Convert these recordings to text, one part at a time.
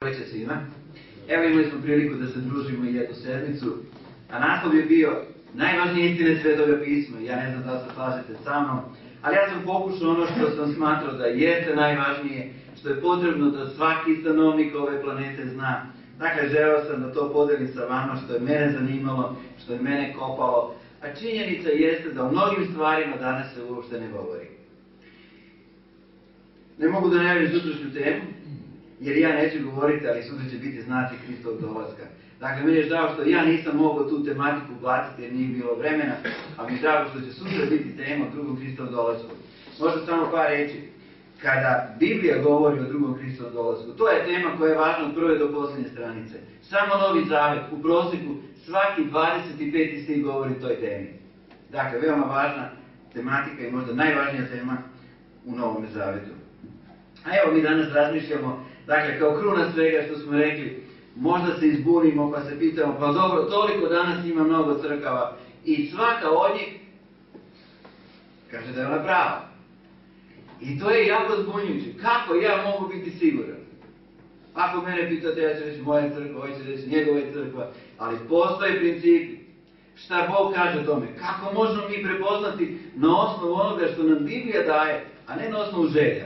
Večer svima. Evo imali smo priliku da se družimo jednu sedmicu, a naslov je bio najvažnije istine Svetoga pisma. Ja ne znam da se slažete sa mnom, ali ja sam pokušao ono što sam smatrao da jeste najvažnije, što je potrebno da svaki stanovnik ove planete zna. Dakle, želeo sam da to podelim sa vama, što je mene zanimalo, što je mene kopalo, a činjenica jeste da o mnogim stvarima danas se uopšte ne govori. Ne mogu da najavim sutrašnju temu, jer ja neću govoriti, ali sutra će biti znaci Hristovog dolaska. Dakle, meni je žao što ja nisam mogao tu tematiku baciti jer nije bilo vremena, a mi je drago što će sutra biti tema o drugom Hristovom dolasku. Možda samo par reći. Kada Biblija govori o drugom Hristovom dolasku, to je tema koja je važna od prve do posljednje stranice. Samo Novi Zavet, u prosjeku, svaki 25. stih govori o toj temi. Dakle, veoma važna tematika i možda najvažnija tema u Novom Zavetu. A evo mi danas razmišljamo, dakle, kao kruna svega što smo rekli, možda se izbunimo pa se pitamo, pa dobro, toliko danas ima mnogo crkava i svaka od njih kaže da je ona prava. I to je jako zbunjujuće. Kako ja mogu biti siguran? Ako mene pitate, ja ću reći moja crkva, ovaj će reći njegova crkva, ali postoje principi. Šta Bog kaže o tome? Kako možemo mi prepoznati na osnovu onoga što nam Biblija daje, a ne na osnovu želja?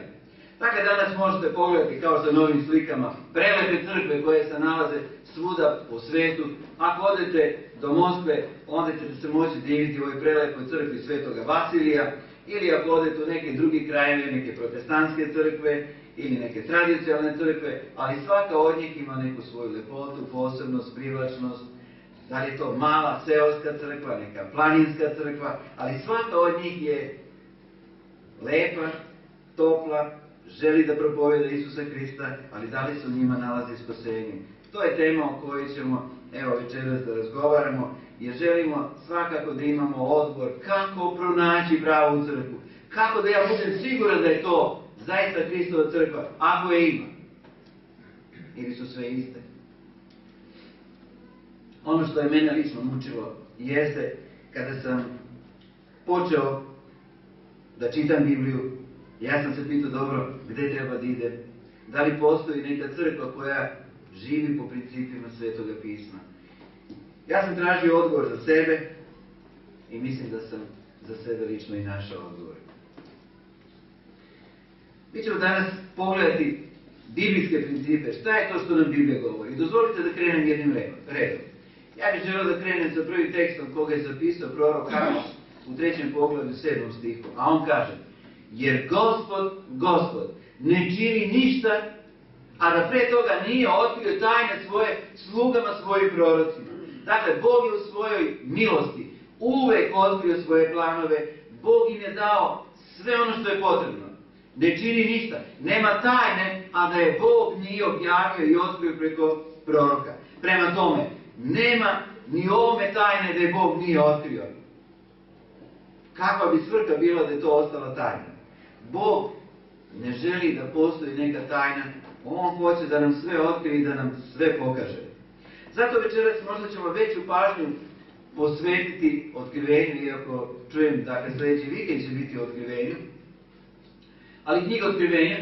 Dakle, danas možete pogledati, kao sa novim slikama, prelepe crkve koje se nalaze svuda po svetu. Ako odete do Moskve, onda ćete se moći diviti u ovoj prelepoj crkvi Svetoga Vasilija, ili ako odete u neke drugi krajeve, neke protestantske crkve, ili neke tradicionalne crkve, ali svaka od njih ima neku svoju lepotu, posebnost, privlačnost. Da li je to mala seoska crkva, neka planinska crkva, ali svaka od njih je lepa, topla, želi da propoveda Isusa Hrista, ali da li se u njima nalazi spasenje? To je tema o kojoj ćemo, evo, večeras da razgovaramo, jer želimo svakako da imamo odgovor kako pronaći pravu crkvu. Kako da ja budem siguran da je to zaista Hristova crkva, ako je ima. Ili su sve iste. Ono što je mene lično mučilo jeste kada sam počeo da čitam Bibliju. Ja sam se pitao, dobro, gde treba da idem? Da li postoji neka crkva koja živi po principima Svetoga pisma? Ja sam tražio odgovor za sebe i mislim da sam za sebe lično i našao odgovor. Mi ćemo danas pogledati biblijske principe. Šta je to što nam Biblija govori? Dozvolite da krenem jednim redom. Ja bih želeo da krenem sa prvim tekstom koga je zapisao prorok Amos u 3. poglavlju 7. stihu. A on kaže: jer Gospod ne čini ništa, a da pre toga nije otkrio tajne svoje slugama, svojim prorocima. Dakle, Bog je u svojoj milosti uvek otkrio svoje planove. Bog im je dao sve ono što je potrebno. Ne čini ništa. Nema tajne, a da je Bog nije objavio i otkrio preko proroka. Prema tome, nema ni ovome tajne da je Bog nije otkrio. Kakva bi svrha bila da je to ostala tajna? Bog ne želi da postoji neka tajna, on hoće da nam sve otkrije i da nam sve pokaže. Zato večeras možda ćemo veću pažnju posvetiti otkrivenju, iako čujem, dakle, sljedeći vikend će biti o otkrivenju. Ali knjiga Otkrivenja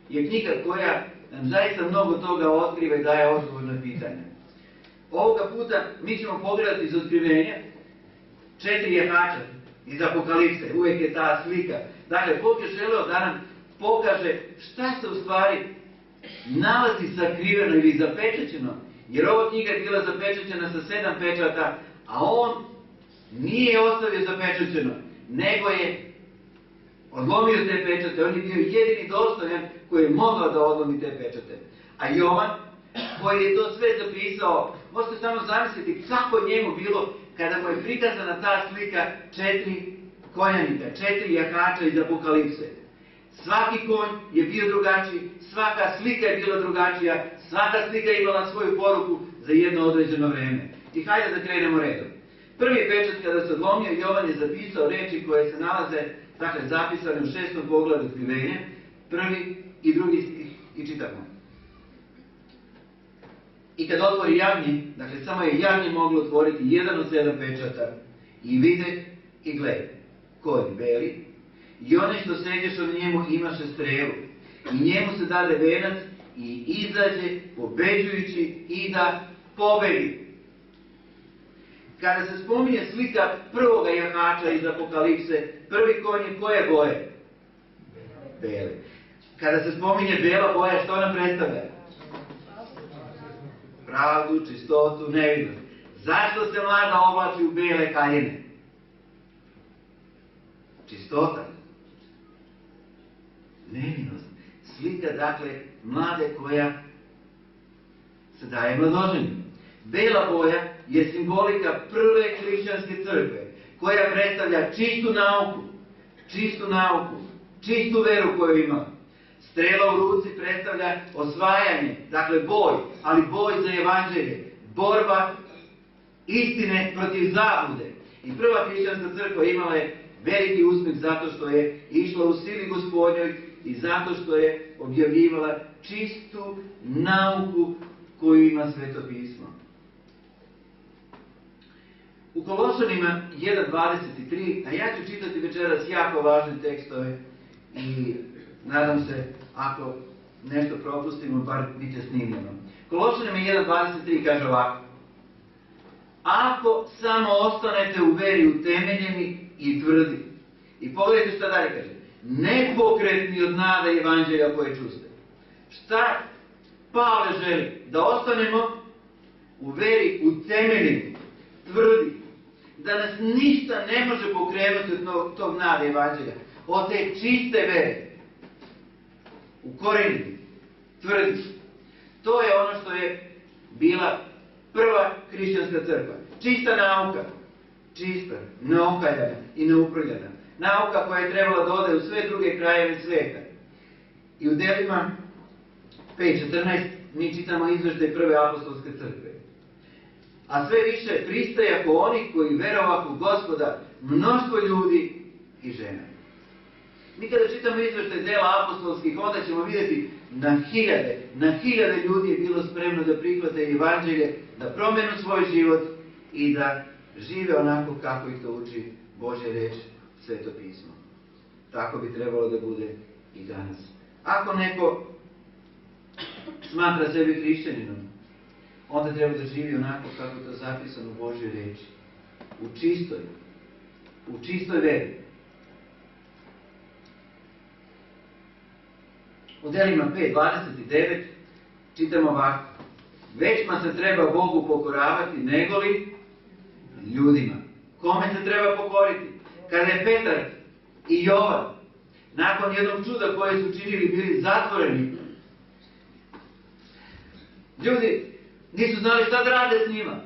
je knjiga koja nam zaista mnogo toga otkriva i daje odgovor na pitanje. Ovoga puta mi ćemo pogledati iz Otkrivenja 4 jahača iz Apokalipse, uvek je ta slika. Dakle, Bog je želeo da nam pokaže šta se u stvari nalazi sakriveno ili zapečaćeno, jer ova knjiga je bila zapečaćena sa 7 pečata, a on nije ostavio zapečaćeno, nego je odlomio te pečate. On je bio jedini dostojan koji je mogao da odlomi te pečate. A Jovan, koji je to sve zapisao, možete samo zamisliti kako je njemu bilo kada mu je prikazana ta slika 4 konjanika, 4 jahača iz Apokalipse. Svaki konj je bio drugačiji, svaka slika je bila drugačija, svaka slika je imala svoju poruku za jedno određeno vreme. I hajde da krenemo redom. Prvi pečat kada se odlomio, Jovan je zapisao reči koje se nalaze, dakle, zapisane u 6. poglavlju Otkrivenja, 1. i 2. stih, i čitamo. I kad otvori jagnje, dakle, samo je jagnje moglo otvoriti jedan od 7 pečata, i vide i gled, konj beli, i onaj što seđeš od njemu imaše strelu, i njemu se dade venac, i izađe pobeđujući i da pobedi. Kada se spominje slika prvoga jahača iz Apokalipse, prvi konj je koje boje? Bele. Kada se spominje bela boja, što ona predstavlja? Pravdu, čistotu, nevinost. Zašto se mlada oblači u bele haljine? Čistota. Nevinost. Slika, dakle, mlade koja se daje mladoženju. Bela boja je simbolika prve hrišćanske crkve, koja predstavlja čistu nauku, čistu veru koju ima. Strela u ruci predstavlja osvajanje, dakle boj, ali boj za evanđelje, borba istine protiv zablude. I prva hrišćanska crkva imala je veliki uspjeh zato što je išla u sili Gospodnjoj i zato što je objavljivala čistu nauku koju ima Sveto pismo. U Kološanima 1.23, a ja ću čitati večeras jako važne tekstove i nadam se, ako nešto propustimo, bar bit će snimljeno. Kološanima 1.23 kaže ovako: ako samo ostanete u veri utemeljeni i tvrdi. I pogledajte šta dalje kaže: nepokretni od nade evanđelja koje čuste. Šta Pavle želi? Da ostanemo u veri utemeljeni, tvrdi. Da nas ništa ne može pokrenuti od tog nade evanđelja, od te čiste vere. Ukorenjeni, tvrdi. To je ono što je bila prva hrišćanska crkva. Čista nauka. Čista, neokaljana i neuprljana. Nauka koja je trebala da ode u sve druge krajeve sveta. I u Delima 5.14 mi čitamo izveštaj prve apostolske crkve. A sve više pristaje ako oni koji verovahu Gospoda, mnoštvo ljudi i žena. Mi kada čitamo izveštaj dela apostolskih, onda ćemo vidjeti na hiljade ljudi je bilo spremno da prihvate evanđelje, da promenu svoj život i da žive onako kako ih to uči Božja reč, Sveto pismo. Tako bi trebalo da bude i danas. Ako neko smatra sebe hrišćaninom, onda treba da živi onako kako je to zapisano u Božjoj reči. U čistoj veri. U Delima 5.29 čitamo ovako: većma se treba Bogu pokoravati negoli ljudima. Kome se treba pokoriti? Kada je Petar i Jovan nakon jednog čuda koje su činili bili zatvoreni, ljudi nisu znali šta da rade s njima.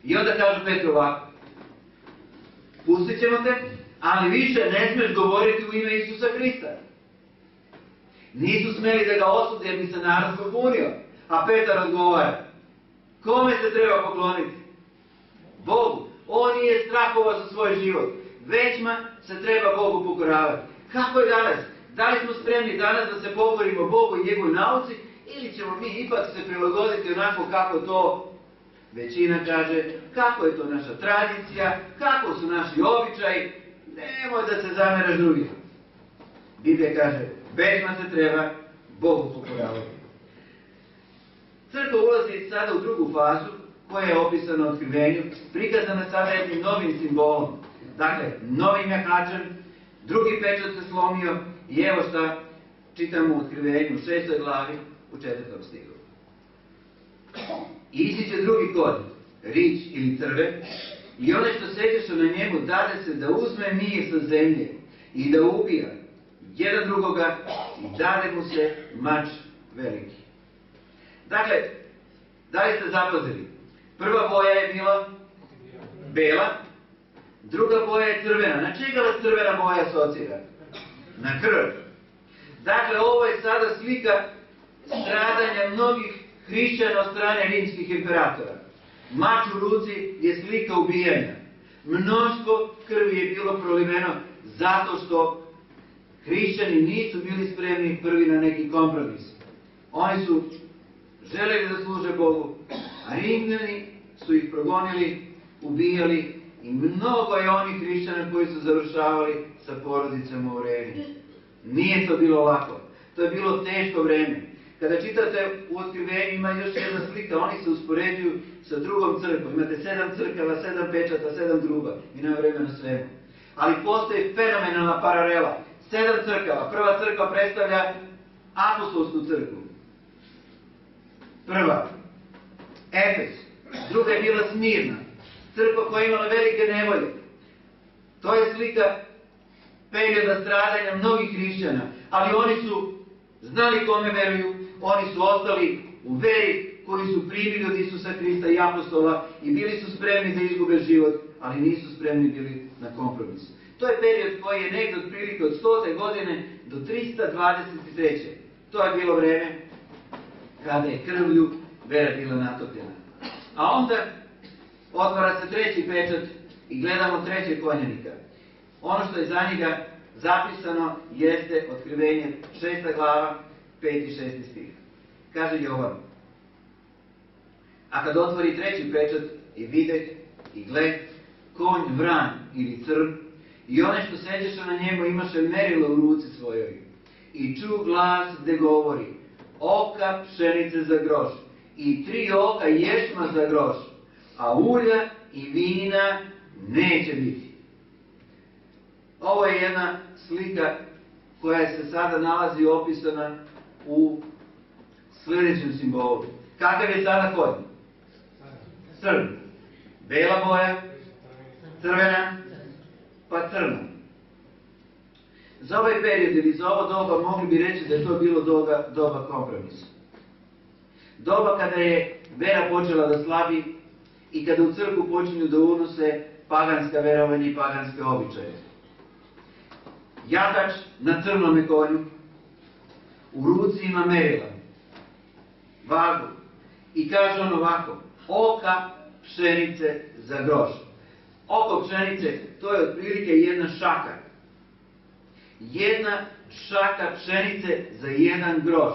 I onda kažu Petru ovako: pustit ćemo te, ali više ne smiješ govoriti u ime Isusa Hrista. Nisu smeli da ga osude jer bi se narod pobunio. A Petar odgovara: kome se treba pokloniti? Bogu. On nije strahovao za svoj život. Većma se treba Bogu pokoravati. Kako je danas? Da li smo spremni danas da se pokorimo Bogu i njegovoj nauci, ili ćemo mi ipak se prilagoditi onako kako to većina kaže, kako je to naša tradicija, kako su naši običaji? Nemoj da se zameraš drugima. Biblija kaže: većma se treba Bogu pokoravati. Crkva ulazi sada u drugu fazu koja je opisana u Otkrivenju, prikazana sada jednim novim simbolom. Dakle, novim jahačem, drugi pečat se slomio i evo šta čitamo u Otkrivenju u 6. glavi u 4. stihu. Iziđe drugi konj, rič ili crve, i one što sedeše na njemu dade se da uzme mir sa zemlje i da ubija jedan drugoga i dade mu se mač veliki. Dakle, da li ste zapazili? Prva boja je bila bela, druga boja je crvena. Na čega vas crvena boja asocira? Na krv. Dakle, ovo je sada slika stradanja mnogih hrišćana od strane rimskih imperatora. Mač u ruci je slika ubijanja. Mnoštvo krvi je bilo proliveno zato što hrišćani nisu bili spremni prvi na neki kompromis. Oni su želeli da služe Bogu, a Rimljani su ih progonili, ubijali i mnogo je onih hrišćana koji su završavali sa porodicama u Remi. Nije to bilo lako. To je bilo teško vreme. Kada čitate u Otkrivenju ima još jedna slika, oni se uspoređuju sa drugom crkvom. Imate 7 crkava, 7 pečata, 7 gruba. I nema vremena svemu. Ali postoji fenomenalna paralela. 7 crkava. Prva crkva predstavlja apostolsku crkvu. Prva. Efes. Druga je bila Smirna. Crkva koja je imala velike nevolje. To je slika perioda stradanja mnogih hrišćana. Ali oni su znali kome veruju. Oni su ostali u veri koji su primili od Isusa Hrista i apostola i bili su spremni da izgube život, ali nisu spremni bili na kompromis. To je period koji je negdje otprilike od 100. godine do 323. To je bilo vreme kada je krvlju vera bila natopljena. A onda otvara se treći pečat i gledamo trećeg konjanika. Ono što je za njega zapisano jeste Otkrivenje 6. glava, 5. i 6. stih. Kaže Jovan: a kad otvori treći pečat i videh i gled, konj vran ili crn, i one što seđeše na njemu imaše merilo u ruci svojoj. I ču glas gde govori: oka pšenice za groš i 3 oka ješma za groš, a ulja i vina neće biti. Ovo je jedna slika koja se sada nalazi opisana u sljedećem simbolu. Kakav je sada konj? Crn. Bela boja, crvena, pa crna. Za ovaj period ili za ovo doba mogli bi reći da je to bilo doba kompromisa. Doba kada je vera počela da slabi i kada u crkvu počinju da unose paganska verovanja i paganske običaje. Jatač na crnome konju, u ruci ima merila, vagu, i kaže on ovako: oka pšenice za groš. Oko pšenice, to je otprilike jedna šaka. Jedna šaka pšenice za 1 groš.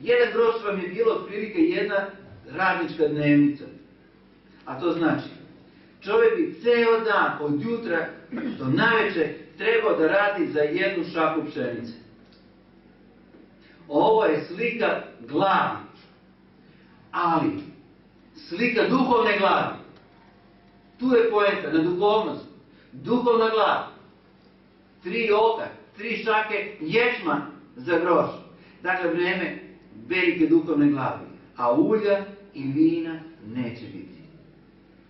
1 groš vam je bilo otprilike jedna radnička dnevnica. A to znači, čovjek bi ceo dan, od jutra do naveče, trebao da radi za 1 šaku pšenice. Ovo je slika glavi. Ali, slika duhovne glavi. Tu je poenta, na duhovnost. Duhovna glava. 3 oka, 3 šake ječma za groš. Dakle, vreme velike duhovne glavi. A ulja i vina neće biti.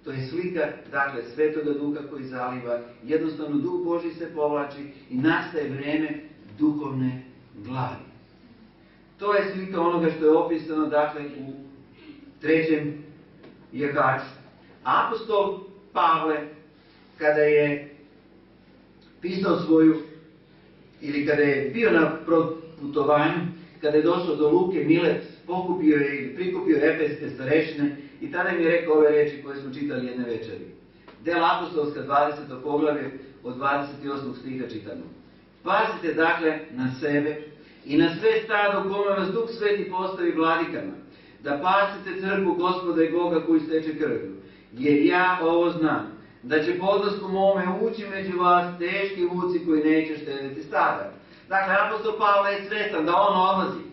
To je slika, dakle, Svetoga Duha koji zaliva. Jednostavno, Duh Božji se povlači i nastaje vreme duhovne glavi. To je slika onoga što je opisano, dakle, u 3. jahaču. Apostol Pavle, kada je pisao svoju, ili kada je bio na putovanju, kada je došao do Luke, Milet pokupio je ili prikupio efeske starešine i tada im je rekao ove reči koje smo čitali jedne večeri. Del apostolska 20. poglavlje od 28. stiha čitamo. Pazite dakle na sebe i na sve stado u kome vas Duh Sveti postavi vladikama, da pasite crkvu Gospoda i Boga koji steče krvlju. Jer ja ovo znam, da će po odlasku mome ući među vas teški vuci koji neće štediti stada. Dakle, apostol Pavle je svestan da on odlazi.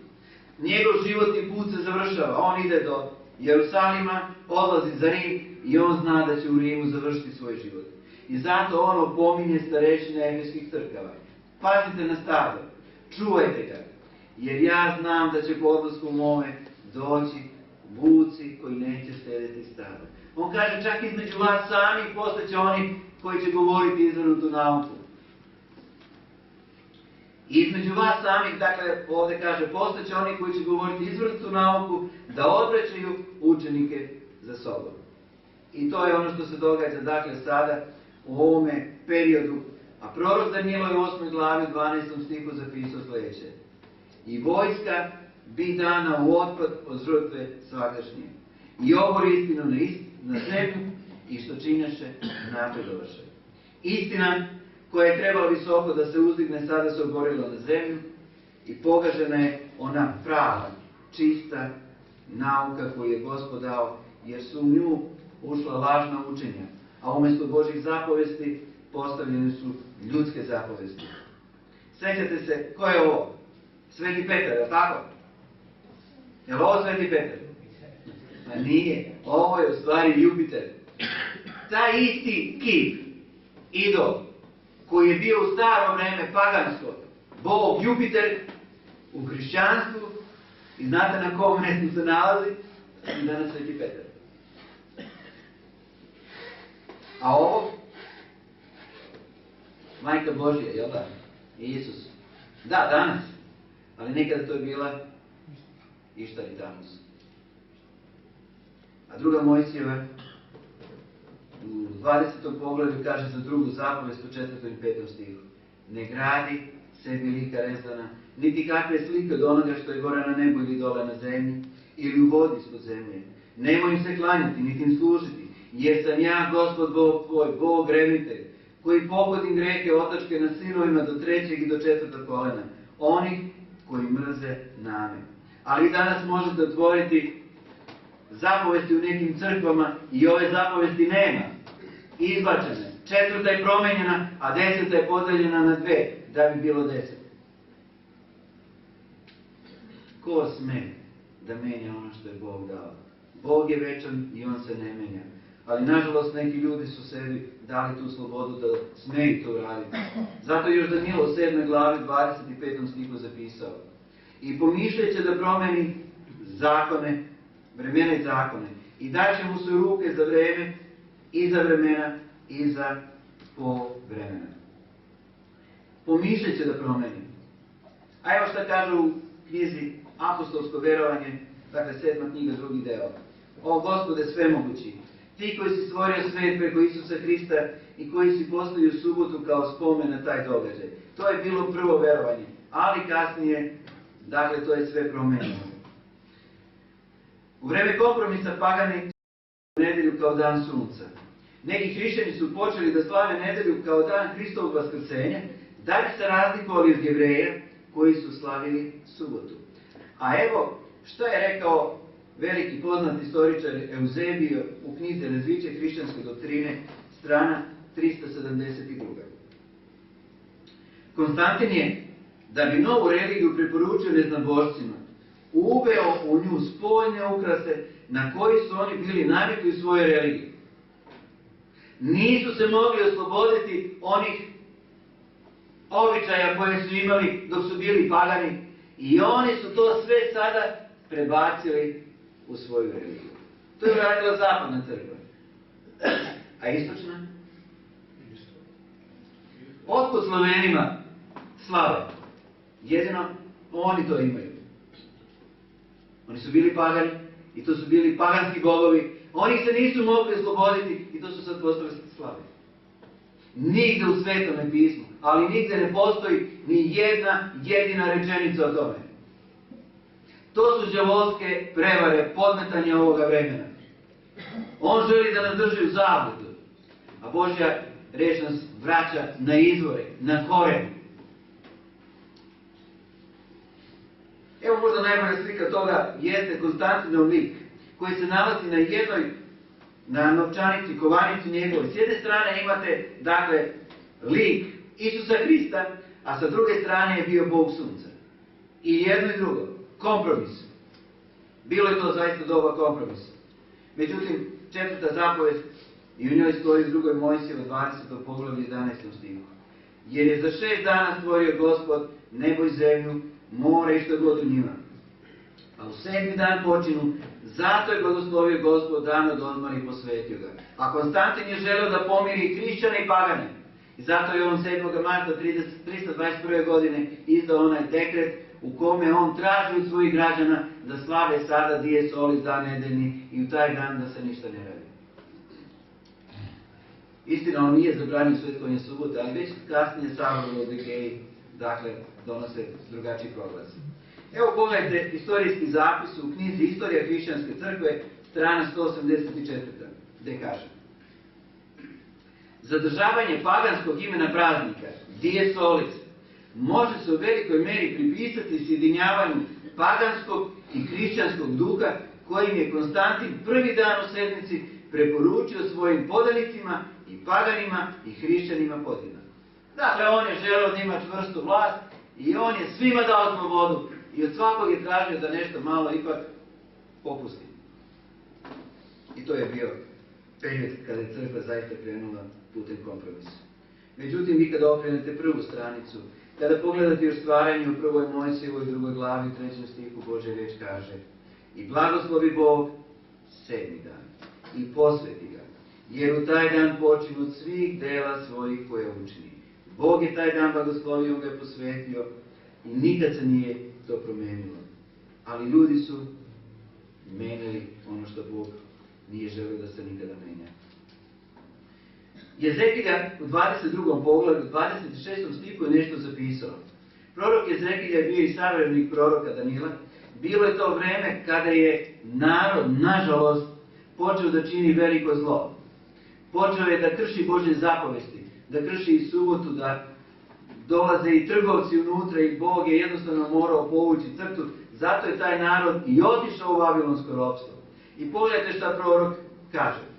Njegov životni put se završava. On ide do Jerusalima, odlazi za Rim i on zna da će u Rimu završiti svoj život. I zato on opominje starešine efeskih crkava. Pazite na stado, čuvajte ga, jer ja znam da će po odlasku mome doći vuci koji neće štediti stada. On kaže, čak između vas samih postaće oni koji će govoriti izvrnutu nauku. Između vas samih, dakle, ovdje kaže, postaće oni koji će govoriti izvrnutu nauku, da odvraćaju učenike za sobom. I to je ono što se događa, dakle, sada u ovome periodu. A prorok Danilo je u 8. glavi 12. stihu zapisao sljedeće. I vojska bi dana u otpad od žrtve svagdašnje. I obori istinu na zemlju i što činaše napredovaše. Istina koja je trebala visoko da se uzdigne, sada se oborila na zemlju i pogažena je ona prava, čista nauka koju je Gospod dao, jer su u nju ušla lažna učenja, a umjesto Božjih zapovesti postavljene su ljudske zapovesti. Sjećate se, ko je ovo? Sveti Petar, je li tako? Je li ovo Sveti Petar? Ma nije. Ovo je u stvari Jupiter. Taj isti kip, idol, koji je bio u staro vreme pagansko, bog Jupiter, u hrišćanstvu, i znate na kom mjestu se nalazi? I danas Sveti Petar. A ovo? Majka Božja, jel da? Isus. Da, danas. Ali nekada to je bila Ištar i Tamus. A druga Mojsijeva u 20. poglavlju kaže za drugu zapovest u 4. i 5. stihu. Ne gradi sebi lika rezana, niti kakve slike od onoga što je gore na nebu ili dole na zemlji, ili u vodi ispod zemlje. Nemoj im se klanjati, niti im služiti, jer sam ja, Gospod Bog tvoj, Bog revnitelj, koji pogodim grehe otačke na sinovima do 3. i do 4. kolena, onih koji mrze name. Ali danas možete otvoriti zapovesti u nekim crkvama i ove zapovesti nema. Izbačene. 4. je promenjena, a 10. je podeljena na 2, da bi bilo 10. Ko sme da menja ono što je Bog dao? Bog je večan i on se ne menja. Ali nažalost neki ljudi su sebi dali tu slobodu da smeju to raditi. Zato je još Danilo u 7. glavi 25. stihu zapisao. I pomišljaće da promeni zakone, vremena i zakone. I daće mu se ruke za vreme, i za vremena, i za povremena. Pomišljaće da promeni. A evo šta kaže u knjizi Apostolsko verovanje, dakle 7. knjiga, 2. deo. O Gospode svemogući, ti koji si stvorio svet preko Isusa Hrista i koji si postavio subotu kao spomen na taj događaj. To je bilo prvo verovanje, ali kasnije, dakle, to je sve promenjeno. U vreme kompromisa pagani u nedelju kao dan sunca. Neki hrišćani su počeli da slave nedelju kao dan Hristovog vaskrsenja, da bi se razlikovali od Jevreja koji su slavili subotu. A evo što je rekao veliki poznat istoričar Eusebio u knjizi Razviće hrišćanske doktrine, strana 372. Konstantin je, da bi novu religiju preporučio neznabošcima, uveo u nju spoljne ukrase na koji su oni bili navikli u svojoj religiji. Nisu se mogli osloboditi onih običaja koje su imali dok su bili pagani i oni su to sve sada prebacili u svoju religiju. To je uradila zapadna crkva. A istočna? Otkud Slovenima slave? Jedino oni to imaju. Oni su bili pagani i to su bili paganski bogovi. Oni se nisu mogli osloboditi i to su sad postali slave. Nigde u Svetome pismu, ali nigde ne postoji ni jedna jedina rečenica o tome. To su đavolske prevare, podmetanje ovoga vremena. On želi da nas drži u zabludu, a Božja reč nas vraća na izvore, na koren. Evo možda najbolja slika toga jeste Konstantinov lik, koji se nalazi na jednoj, na novčanici, kovanici njegove. S jedne strane imate, dakle, lik Isusa Hrista, a sa druge strane je bio Bog sunca. I jedno i drugo. Kompromis. Bilo je to zaista doba kompromisa. Međutim, 4. zapovest i u njoj stoji u 2. Mojsijeva 20. poglavlju 11. stihu. Jer je za 6 dana stvorio Gospod nebo i zemlju, more i što god u njima. A u 7. dan počinu, zato je blagoslovio Gospod dan od odmora i posvetio ga. A Konstantin je želeo da pomiri i hrišćane i pagane. I zato je on 7. marta 321. godine izdao onaj dekret u kome on traži od svojih građana da slave sada dies solis dan nedeljni i u taj dan da se ništa ne radi. Istina, on nije zabranio svetkovanje subote, ali već kasnije Savoj Odikeji, dakle, donose drugačiji proglas. Evo pogledajte istorijski zapis u knjizi Istorija hrišćanske crkve, strana 184. gde kaže: zadržavanje paganskog imena praznika, dies solis, može se u velikoj meri pripisati sjedinjavanju paganskog i hrišćanskog duha kojim je Konstantin prvi dan u sedmici preporučio svojim podanicima i paganima i hrišćanima podjednako. Dakle, on je želeo da ima čvrstu vlast i on je svima dao slobodu i od svakog je tražio da nešto malo ipak popusti. I to je bio period kada je crkva zaista krenula putem kompromisa. Međutim, vi kada okrenete prvu stranicu, kada pogledate u stvaranju u 1. Mojsijevoj 2. glavi u 3. stihu Božja riječ kaže: i blagoslovi Bog 7. dan i posveti ga, jer u taj dan počinu od svih dela svojih koje učini. Bog je taj dan blagoslovio, ga je posvetio i nikad se nije to promenilo. Ali ljudi su menjali ono što Bog nije želio da se nikada menja. Jezekilja u 22. poglavlju, 26. stihu je nešto zapisao. Prorok Jezekilja je bio i savremenik proroka Danila. Bilo je to vreme kada je narod, nažalost, počeo da čini veliko zlo. Počeo je da krši Božje zapovesti, da krši i subotu, da dolaze i trgovci unutra i Bog je jednostavno morao povući crtu. Zato je taj narod i otišao u babilonsko ropstvo. I pogledajte šta prorok kaže.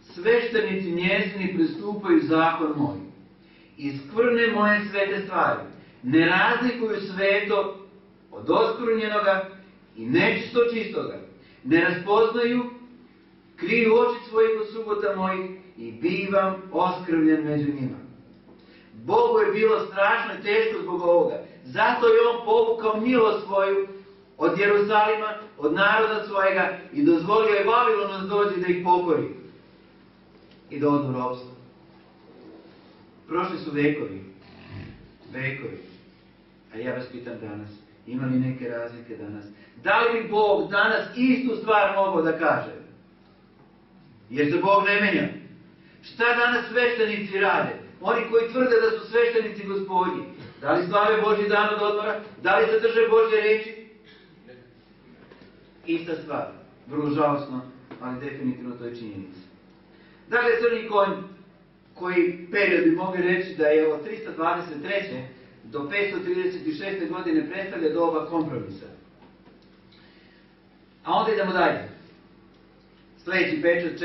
Sveštenici njezini pristupaju zakon moj i skvrne moje svete stvari. Ne razlikuju sveto od oskrunjenoga i nečisto čistoga. Ne raspoznaju, kriju oči svojih od subota mojih i bivam oskrvljen među njima. Bogu je bilo strašno i teško zbog ovoga. Zato je on povukao milost svoju od Jerusalima, od naroda svojega i dozvolio je Babilonu dođe da ih pokori i da odu u ropstvo. Prošli su vekovi. A ja vas pitam danas, ima li neke razlike danas? Da li bi Bog danas istu stvar mogao da kaže? Jer se Bog ne menja. Šta danas sveštenici rade? Oni koji tvrde da su sveštenici Gospodnji. Da li slave Božji dan od odmora? Da li se drže Božje reči? Ista stvar. Vrlo žalosno, ali definitivno to je činjenica. Dakle, crni konj, koji period bi mogli reći da je od 323. do 536. godine predstavlja doba kompromisa. A onda idemo dalje. Sljedeći pečat,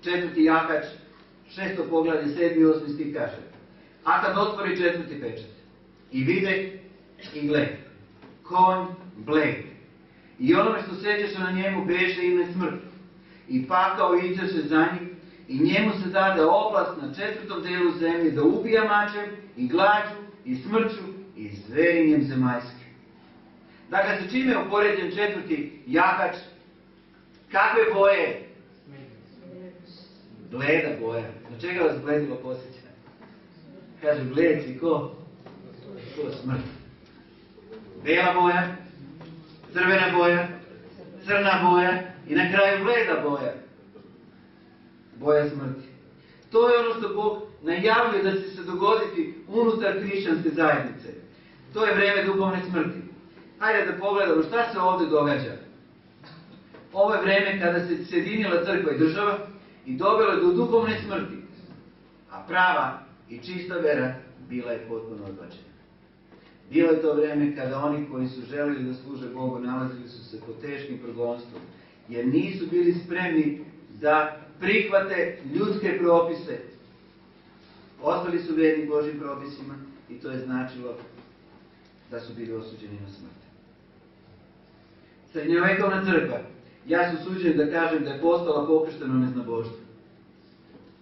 četvrti Jakač, 6. poglavlje, 7. i 8. stih kaže: a kad otvori 4. pečat, i vide i gled, konj bled, i onome što sećeše na njemu beše ime smrt, i pakao iđeše za njih, i njemu se dade oblast na 4. delu zemlje da ubija mačem, i glađu, i smrću, i zverinjem zemaljskim. Dakle, sa čime je upoređen 4. Jakač? Kakve boje? Bleda boja. Na čega vas bledilo posjeća? Kaže, bled si ko? Ko smrt. Bela boja, crvena boja, crna boja i na kraju bleda boja. Boja smrti. To je ono što Bog najavljuje da će se dogoditi unutar hrišćanske zajednice. To je vreme duhovne smrti. Hajde da pogledamo šta se ovdje događa. Ovo je vreme kada se sjedinila crkva i država i dovela do duhovne smrti. A prava i čista vera bila je potpuno odbačena. Bilo je to vreme kada oni koji su želili da služe Bogu nalazili su se pod teškim progonstvom, jer nisu bili spremni da prihvate ljudske propise. Ostali su vjerni Božjim propisima i to je značilo da su bili osuđeni na smrt. Srednjovekovna crkva, ja sam suđen da kažem da je postala pokršteno neznaboštvo.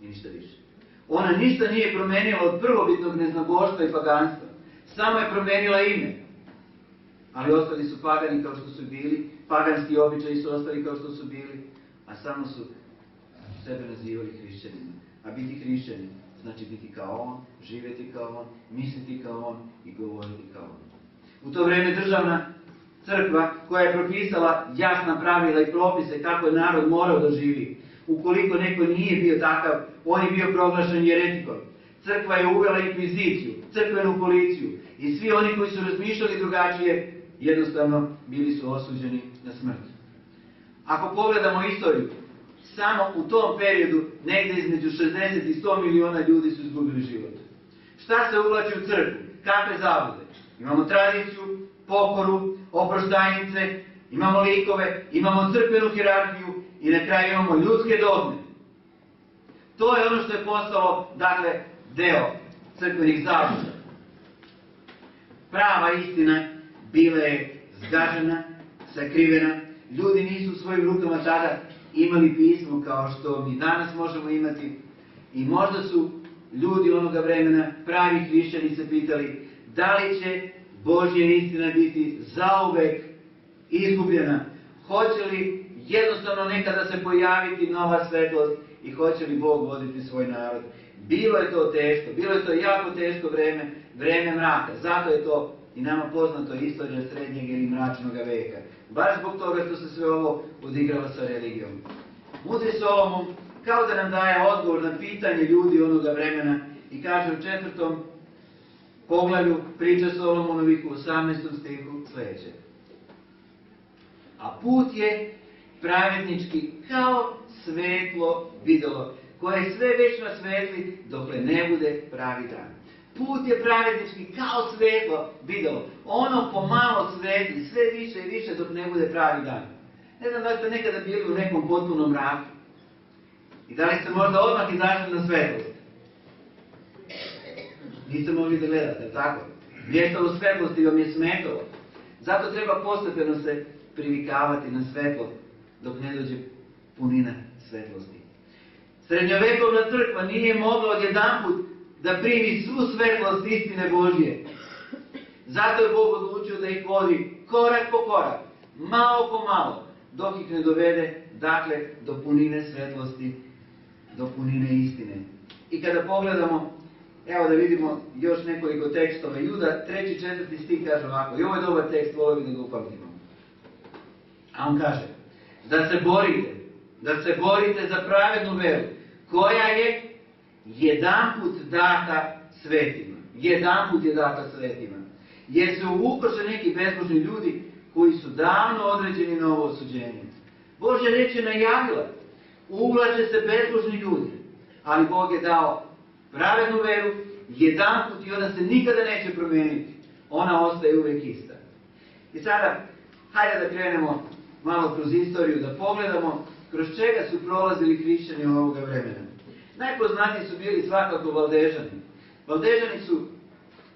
I ništa više. Ona ništa nije promenila od prvobitnog neznaboštva i paganstva. Samo je promenila ime. Ali ostali su pagani kao što su bili, paganski običaji su ostali kao što su bili, a samo su sebe nazivali hrišćanima. A biti hrišćanin znači biti kao on, živjeti kao on, misliti kao on i govoriti kao on. U to vrijeme državna crkva koja je propisala jasna pravila i propise kako je narod morao da živi. Ukoliko neko nije bio takav, on je bio proglašen jeretikom. Crkva je uvela inkviziciju, crkvenu policiju i svi oni koji su razmišljali drugačije, jednostavno bili su osuđeni na smrt. Ako pogledamo istoriju, samo u tom periodu negdje između 60 i 100 miliona ljudi su izgubili život. Šta se uvlači u crkvu? Kakve zablude? Imamo tradiciju, pokoru, oproštajnice, imamo likove, imamo crkvenu hijerarhiju i na kraju imamo ljudske dogme. To je ono što je postalo, dakle, deo crkvenih zabluda. Prava istina bila je zgažena, sakrivena Ljudi nisu u svojim rukama tada imali pismo kao što mi danas možemo imati. I možda su ljudi onoga vremena, pravi hrišćani, se pitali da li će Božja istina biti zauvek izgubljena. Hoće li jednostavno nekada se pojaviti nova svetlost i hoće li Bog voditi svoj narod. Bilo je to teško, bilo je to jako teško vreme mraka. Zato je to i nama poznato istorija srednjeg ili mračnog veka. Baš zbog toga što se sve ovo odigralo sa religijom. Mudri Solomon kao da nam daje odgovor na pitanje ljudi onoga vremena i kaže u 4. poglavlju priča Solomonovih u 18. stihu sljedeće. A put je pravednički kao svetlo videlo, koje sve večno svetli dokle ne bude pravi dan. Put je pravednički kao svetlo videlo. Ono pomalo svetli, sve više i više dok ne bude pravi dan. Ne znam da li ste nekada bili u nekom potpunom mraku. I da li ste možda odmah izašli na svetlost? Niste mogli da gledate, tako? Mjesto u svetlosti vam je smetalo. Zato treba postepeno se privikavati na svetlo dok ne dođe punina svetlosti. Srednjovekovna crkva nije mogla odjedanput da primi svu svetlost istine Božje. Zato je Bog odlučio da ih vodi korak po korak, malo po malo, dok ih ne dovede, dakle, do punine svetlosti, do punine istine. I kada pogledamo, evo da vidimo još nekoliko tekstova. Juda 3. 4. stih kaže ovako, i ovo je dobar tekst, volio bi da ga upamtimo. A on kaže, da se borite za pravednu veru, koja je jedanput data svetima. Jedanput je data svetima. Jer se uvukoše neki bezbožni ljudi koji su davno određeni na ovo osuđenje. Božja reč je najavila, uvlače se bezbožni ljudi, ali Bog je dao pravednu veru jedanput i ona se nikada neće promijeniti. Ona ostaje uvijek ista. I sada, hajde da krenemo malo kroz istoriju, da pogledamo kroz čega su prolazili hrišćani ovoga vremena. Najpoznatiji su bili svakako Valdežani. Valdežani su,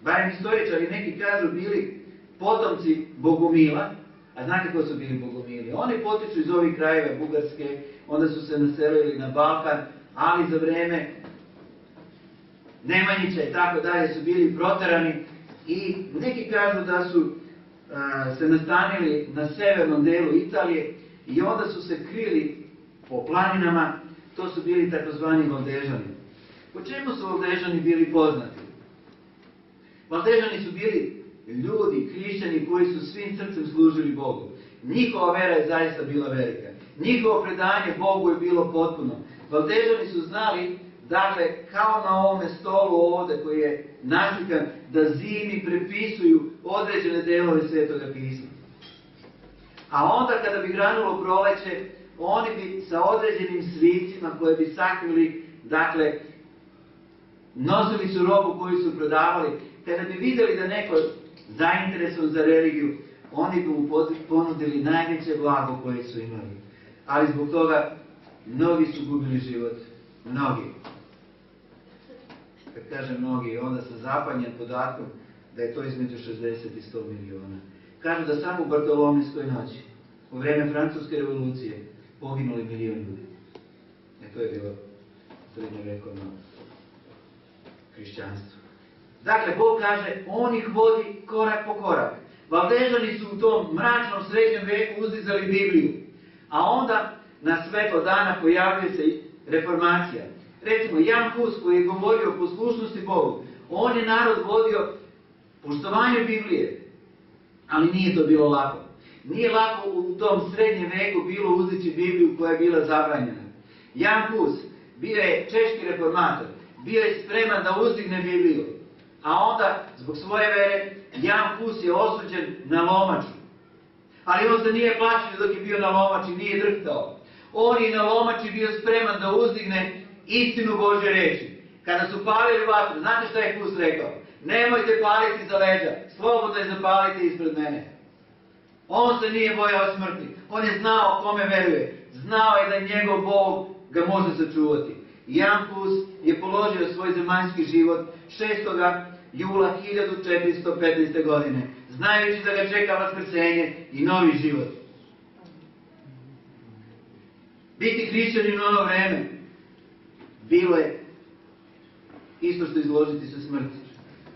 barem historičari neki kažu, bili potomci Bogumila. A znate ko su bili Bogumili? Oni potiču iz ovih krajeva Bugarske, onda su se naselili na Balkan, ali za vreme Nemanjića i tako dalje su bili proterani i neki kažu da su se nastanili na severnom delu Italije i onda su se krili po planinama. To su bili takozvani Valdežani. Po čemu su Valdežani bili poznati? Valdežani su bili ljudi, hrišćani koji su svim srcem služili Bogu. Njihova vera je zaista bila velika. Njihovo predanje Bogu je bilo potpuno. Valdežani su znali, dakle, kao na ovome stolu ovdje koji je naslikan, da zimi prepisuju određene delove Svetoga pisma. A onda kada bi granulo proleće, oni bi sa određenim svicima koje bi sakrili, dakle, nosili su robu koju su prodavali. Kada bi vidjeli da neko zainteresovan za religiju, oni bi mu ponudili najveće blago koje su imali. Ali zbog toga mnogi su gubili život. Mnogi. Kad kažem mnogi, onda sam zapanjen podatkom da je to između 60 i 100 miliona. Kažu da samo u Bartolomejskoj noći, u vreme Francuske revolucije, poginuli milion ljudi. To je bilo srednjovekovno hrišćanstvo. Dakle, Bog kaže, on ih vodi korak po korak. Valdežani su u tom mračnom srednjem veku uzdizali Bibliju. A onda, na svetlo dana, pojavljuje se reformacija. Recimo, Jan Hus, koji je govorio o poslušnosti Bogu, on je narod vodio poštovanju Biblije. Ali nije to bilo lako. Nije lako u tom srednjem veku bilo uzdići Bibliju koja je bila zabranjena. Jan Hus bio je češki reformator. Bio je spreman da uzdigne Bibliju. A onda, zbog svoje vere, Jan Hus je osuđen na lomaču. Ali on se nije plašio dok je bio na lomači, nije drhtao. On je na lomači bio spreman da uzdigne istinu Božje reči. Kada su palili vatru, znate šta je Hus rekao? Nemojte paliti za leđa, slobodno je zapalite ispred mene. On se nije bojao smrti. On je znao kome veruje. Znao je da njegov Bog ga može sačuvati. Jan Hus je položio svoj zemaljski život 6. jula 1415. godine, znajući da ga čeka vaskrsenje i novi život. Biti hrišćanin u ono vreme bilo je isto što izložiti se smrti.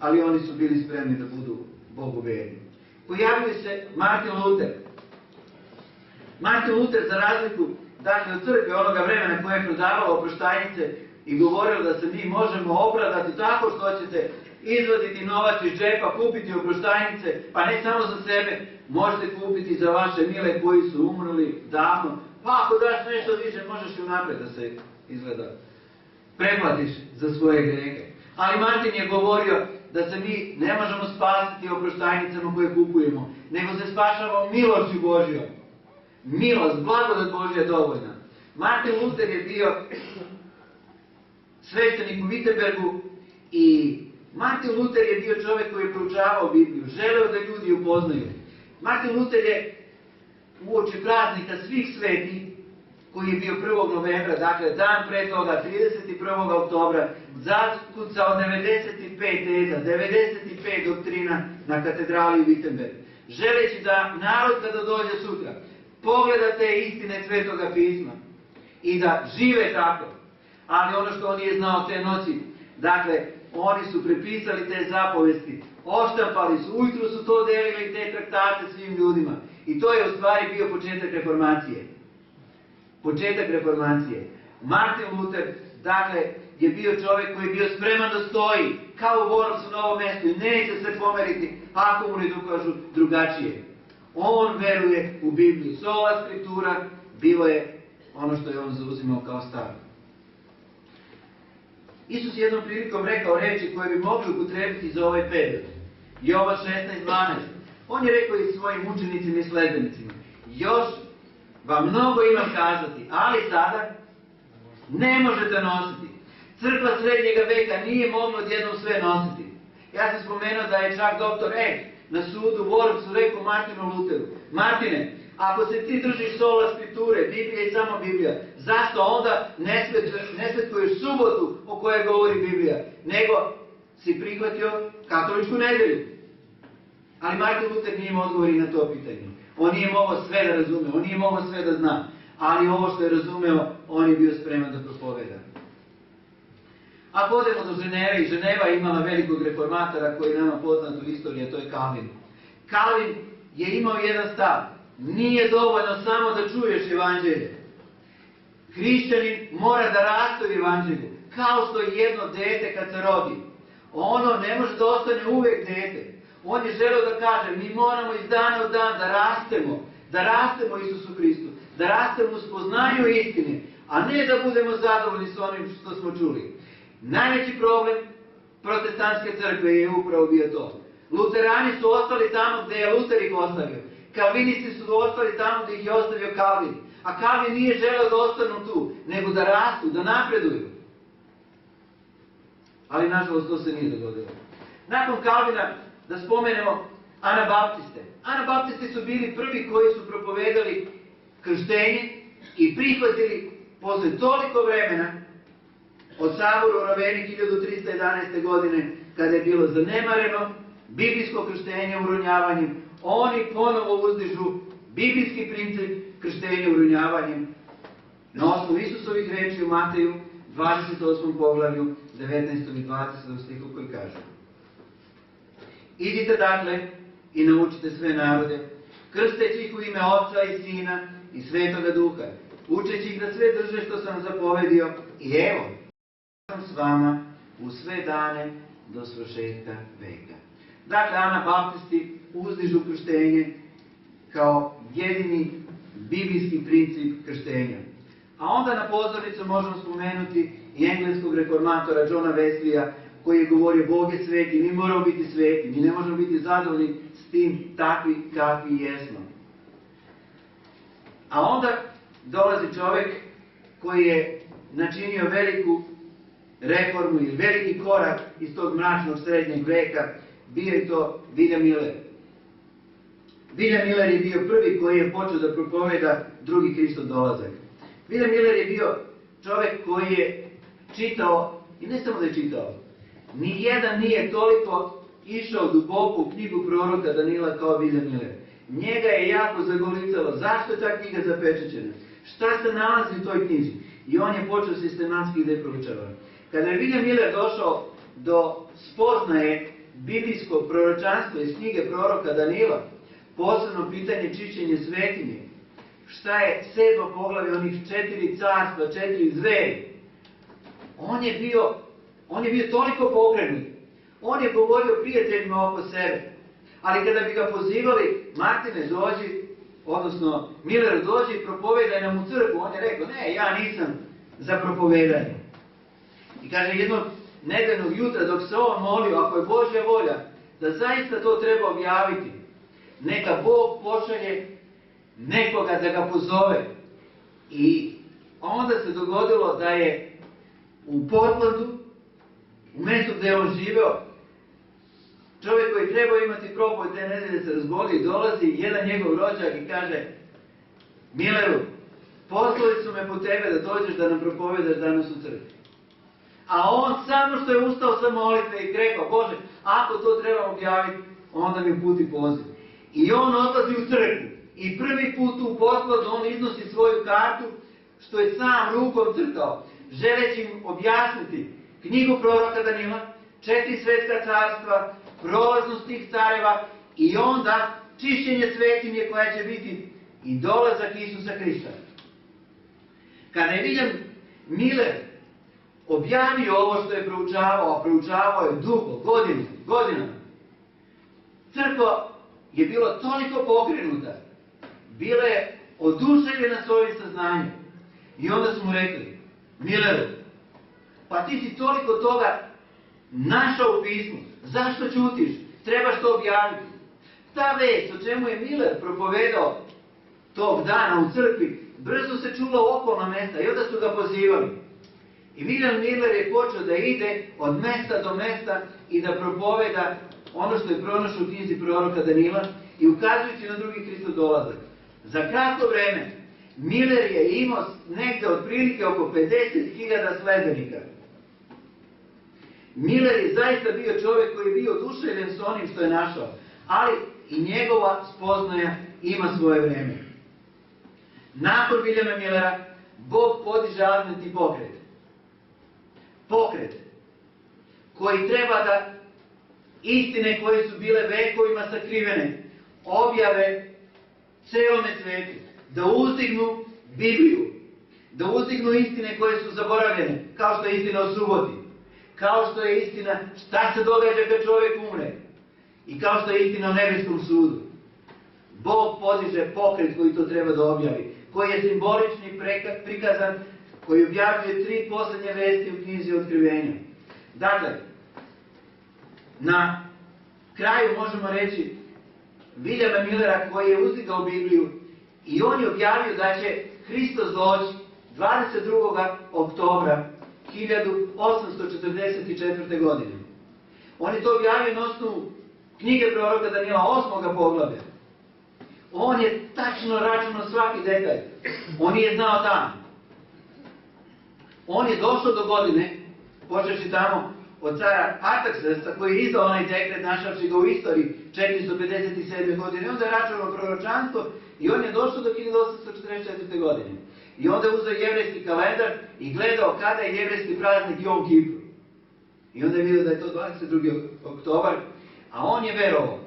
Ali oni su bili spremni da budu Bogu verni. Pojavljuje se Martin Luther. Martin Luther, za razliku dakle, od crkve onoga vremena koje je prodavalo oproštajnice i govorilo da se mi možemo opravdati tako što ćete izvaditi novac iz džepa, kupiti oproštajnice, pa ne samo za sebe, možete kupiti za vaše mile koji su umrli davno. Pa ako daš nešto više, možeš i unapred da se izgleda preplatiš za svoje grehe. Ali Martin je govorio da se mi ne možemo spasiti oproštajnicama koje kupujemo, nego se spašavamo milošću Božjom. Milost, blagodat Božja je dovoljna. Martin Luther je bio sveštenik u Wittenbergu i Martin Luther je bio čovjek koji je proučavao Bibliju, želeo da ljudi upoznaju. Martin Luther je uoči praznika svih svetih, koji je bio 1. novembra, dakle dan pre toga, 31. oktobra, zakucao 95 teza, 95 doktrina na katedrali u Wittenbergu. Želeći da narod kada dođe sutra pogleda te istine Svetoga pisma i da žive tako. Ali ono što on nije znao te noći, dakle, oni su prepisali te zapovesti, oštampali su, ujutru su to delili te traktate svim ljudima. I to je u stvari bio početak reformacije. Početak reformacije. Martin Luther, dakle, je bio čovjek koji je bio spreman da stoji kao borac u novom mjestu i neće se pomeriti ako mu ne dokažu drugačije. On veruje u Bibliju. Sola skriptura bilo je ono što je on zauzimao kao stav. Isus je jednom prilikom rekao reči koje bi mogli upotrebiti za ovaj period. Jovan 16:12. On je rekao i svojim učenicima i sledbenicima: još vam mnogo imam kazati, ali sada ne možete nositi. Crkva srednjega veka nije mogla odjednom sve nositi. Ja sam spomenuo da je čak doktor Eck na sudu u Wormsu rekao Martinu Lutheru: Martine, ako se ti držiš sola skripture, Biblija i samo Biblija, zašto onda ne svetkuješ subotu o kojoj govori Biblija, nego si prihvatio katoličku nedelju? Ali Martin Luther nije imao odgovor i na to pitanje. On nije mogao sve da razume, on nije mogao sve da zna, ali ovo što je razumeo, on je bio spreman da propoveda. Ako odemo do Ženeve, i Ženeva je imala velikog reformatora koji je nama poznat u istoriji, a to je Calvin. Calvin je imao jedan stav: nije dovoljno samo da čuješ evanđelje. Hrišćanin mora da raste u evanđelju, kao što je jedno dete kad se rodi. Ono ne može da ostane uvek dete. On je želeo da kaže: mi moramo iz dana u dan da rastemo Isusu Hristu, da rastemo u spoznanju istine, a ne da budemo zadovoljni s onim što smo čuli. Najveći problem protestantske crkve je upravo bio to. Luterani su ostali tamo gde je Luter ih ostavio. Kalvinisti su ostali tamo gde ih je ostavio Calvin. A Calvin nije želeo da ostanu tu, nego da rastu, da napreduju. Ali nažalost to se nije dogodilo. Nakon Calvina da spomenemo Anabaptiste. Anabaptisti su bili prvi koji su propovedali krštenje i prihvatili posle toliko vremena od sabora u Raveni 1311. godine, kada je bilo zanemareno biblijsko krštenje uronjavanjem, oni ponovo uzdižu biblijski princip krštenja uronjavanjem na osnovu Isusovih reči u Mateju 28. poglavlju 19. i 20. stihu koji kaže: idite dakle i naučite sve narode, krsteći ih u ime Oca i Sina i Svetoga Duha, učeći ih da sve drže što sam zapovedio, i evo, sam s vama u sve dane do svršetka veka. Dakle, Anabaptisti uzdižu krštenje kao jedini biblijski princip krštenja. A onda na pozornicu možemo spomenuti i engleskog reformatora Johna Wesleya, koji je govorio: Bog je sveti, mi moramo biti sveti, mi ne možemo biti zadovoljni s tim takvi kakvi jesmo. A onda dolazi čovjek koji je načinio veliku reformu ili veliki korak iz tog mračnog srednjeg veka, bio je to William Miller. William Miller je bio prvi koji je počeo da propoveda drugi Hristov dolazak. William Miller je bio čovjek koji je čitao, i ne samo da je čitao, nijedan nije toliko išao duboko u knjigu proroka Danila kao William Miller. njega je jako zagolicalo. Zašto je ta knjiga zapečaćena? Šta se nalazi u toj knjizi? I on je počeo sistematski da je proučava. Kada je William Miller došao do spoznaje biblijskog proročanstva iz knjige proroka Danila, posebno pitanje čišćenja svetinje, šta je 7. poglavlje onih 4 carstva, 4 zveri, on je bio toliko pokrenut. On je govorio prijateljima oko sebe. Ali kada bi ga pozivali, Martine dođi, odnosno Miller dođi i propovedaj nam u crkvu, on je rekao, ne, ja nisam za propovedanje. I kaže, jednog nedeljnog jutra dok se on molio, ako je Božja volja, da zaista to treba objaviti, neka Bog pošalje nekoga da ga pozove. I onda se dogodilo da je u Portlandu, u mjestu gdje je on živeo, čovjek koji trebao imati propoved te nedelje se razboli i dolazi jedan njegov rođak i kaže, Milleru, poslali su me po tebe da dođeš da nam propovedaš danas u crkvi. A on samo što je ustao sa molitve i rekao, Bože, ako to trebam objaviti, onda mi uputi poziv. I on odlazi u crkvu. I prvi put u Portlandu on iznosi svoju kartu, što je sam rukom crtao, želeći im objasniti knjigu proroka Danila, 4 svjetska carstva, prolaznost tih careva i onda čišćenje svetinje koja će biti i dolazak Isusa Krista. Kada je William Miller objavio ovo što je proučavao, a proučavao je dugo, godinama, crkva je bila toliko pokrenuta, bila je oduševljena s ovim saznanjem. I onda su mu rekli, Milleru, pa ti si toliko toga našao u pismu, zašto ćutiš? Trebaš to objaviti. Ta vest o čemu je Miller propovedao tog dana u crkvi, brzo se čula u okolna mesta i onda su ga pozivali. I William Miller je počeo da ide od mesta do mesta i da propoveda ono što je pronašao u knjizi proroka Danila i ukazujući na drugi Hristov dolazak. Za kratko vreme Miller je imao negde otprilike oko 50.000 sledbenika. Miller je zaista bio čovjek koji je bio oduševljen s onim što je našao, ali i njegova spoznaja ima svoje vreme. Nakon Williama Millera, Bog podiže adventni pokret. Pokret koji treba da istine koje su bile vekovima sakrivene objave celome svetu, da uzdignu Bibliju, da uzdignu istine koje su zaboravljene, kao što je istina o suboti, kao što je istina šta se događa kad čovjek umre i kao što je istina o nebeskom sudu. Bog podiže pokret koji to treba da objavi, koji je simbolični prikazan, koji objavljuje 3 posljednje vesti u knjizi Otkrivenja. Dakle, na kraju možemo reći Williama Millera koji je uzdigao Bibliju i on je objavio da će Hristos doći 22. oktobra 1844. godine. On je to objavio na osnovu knjige proroka Danila 8. poglavlja. On je tačno računao svaki detalj. On je znao dan. On je došao do godine, počeši tamo od cara Artaxerxesa koji je izdao onaj dekret našavši ga u istoriji 457. godine. Onda je računao proročanstvo i on je došao do 1844. godine. I onda je uzeo jevrejski kalendar i gledao kada je jevrejski praznik Jom Kipur. I onda je vidio da je to 22. oktobar, a on je verovao.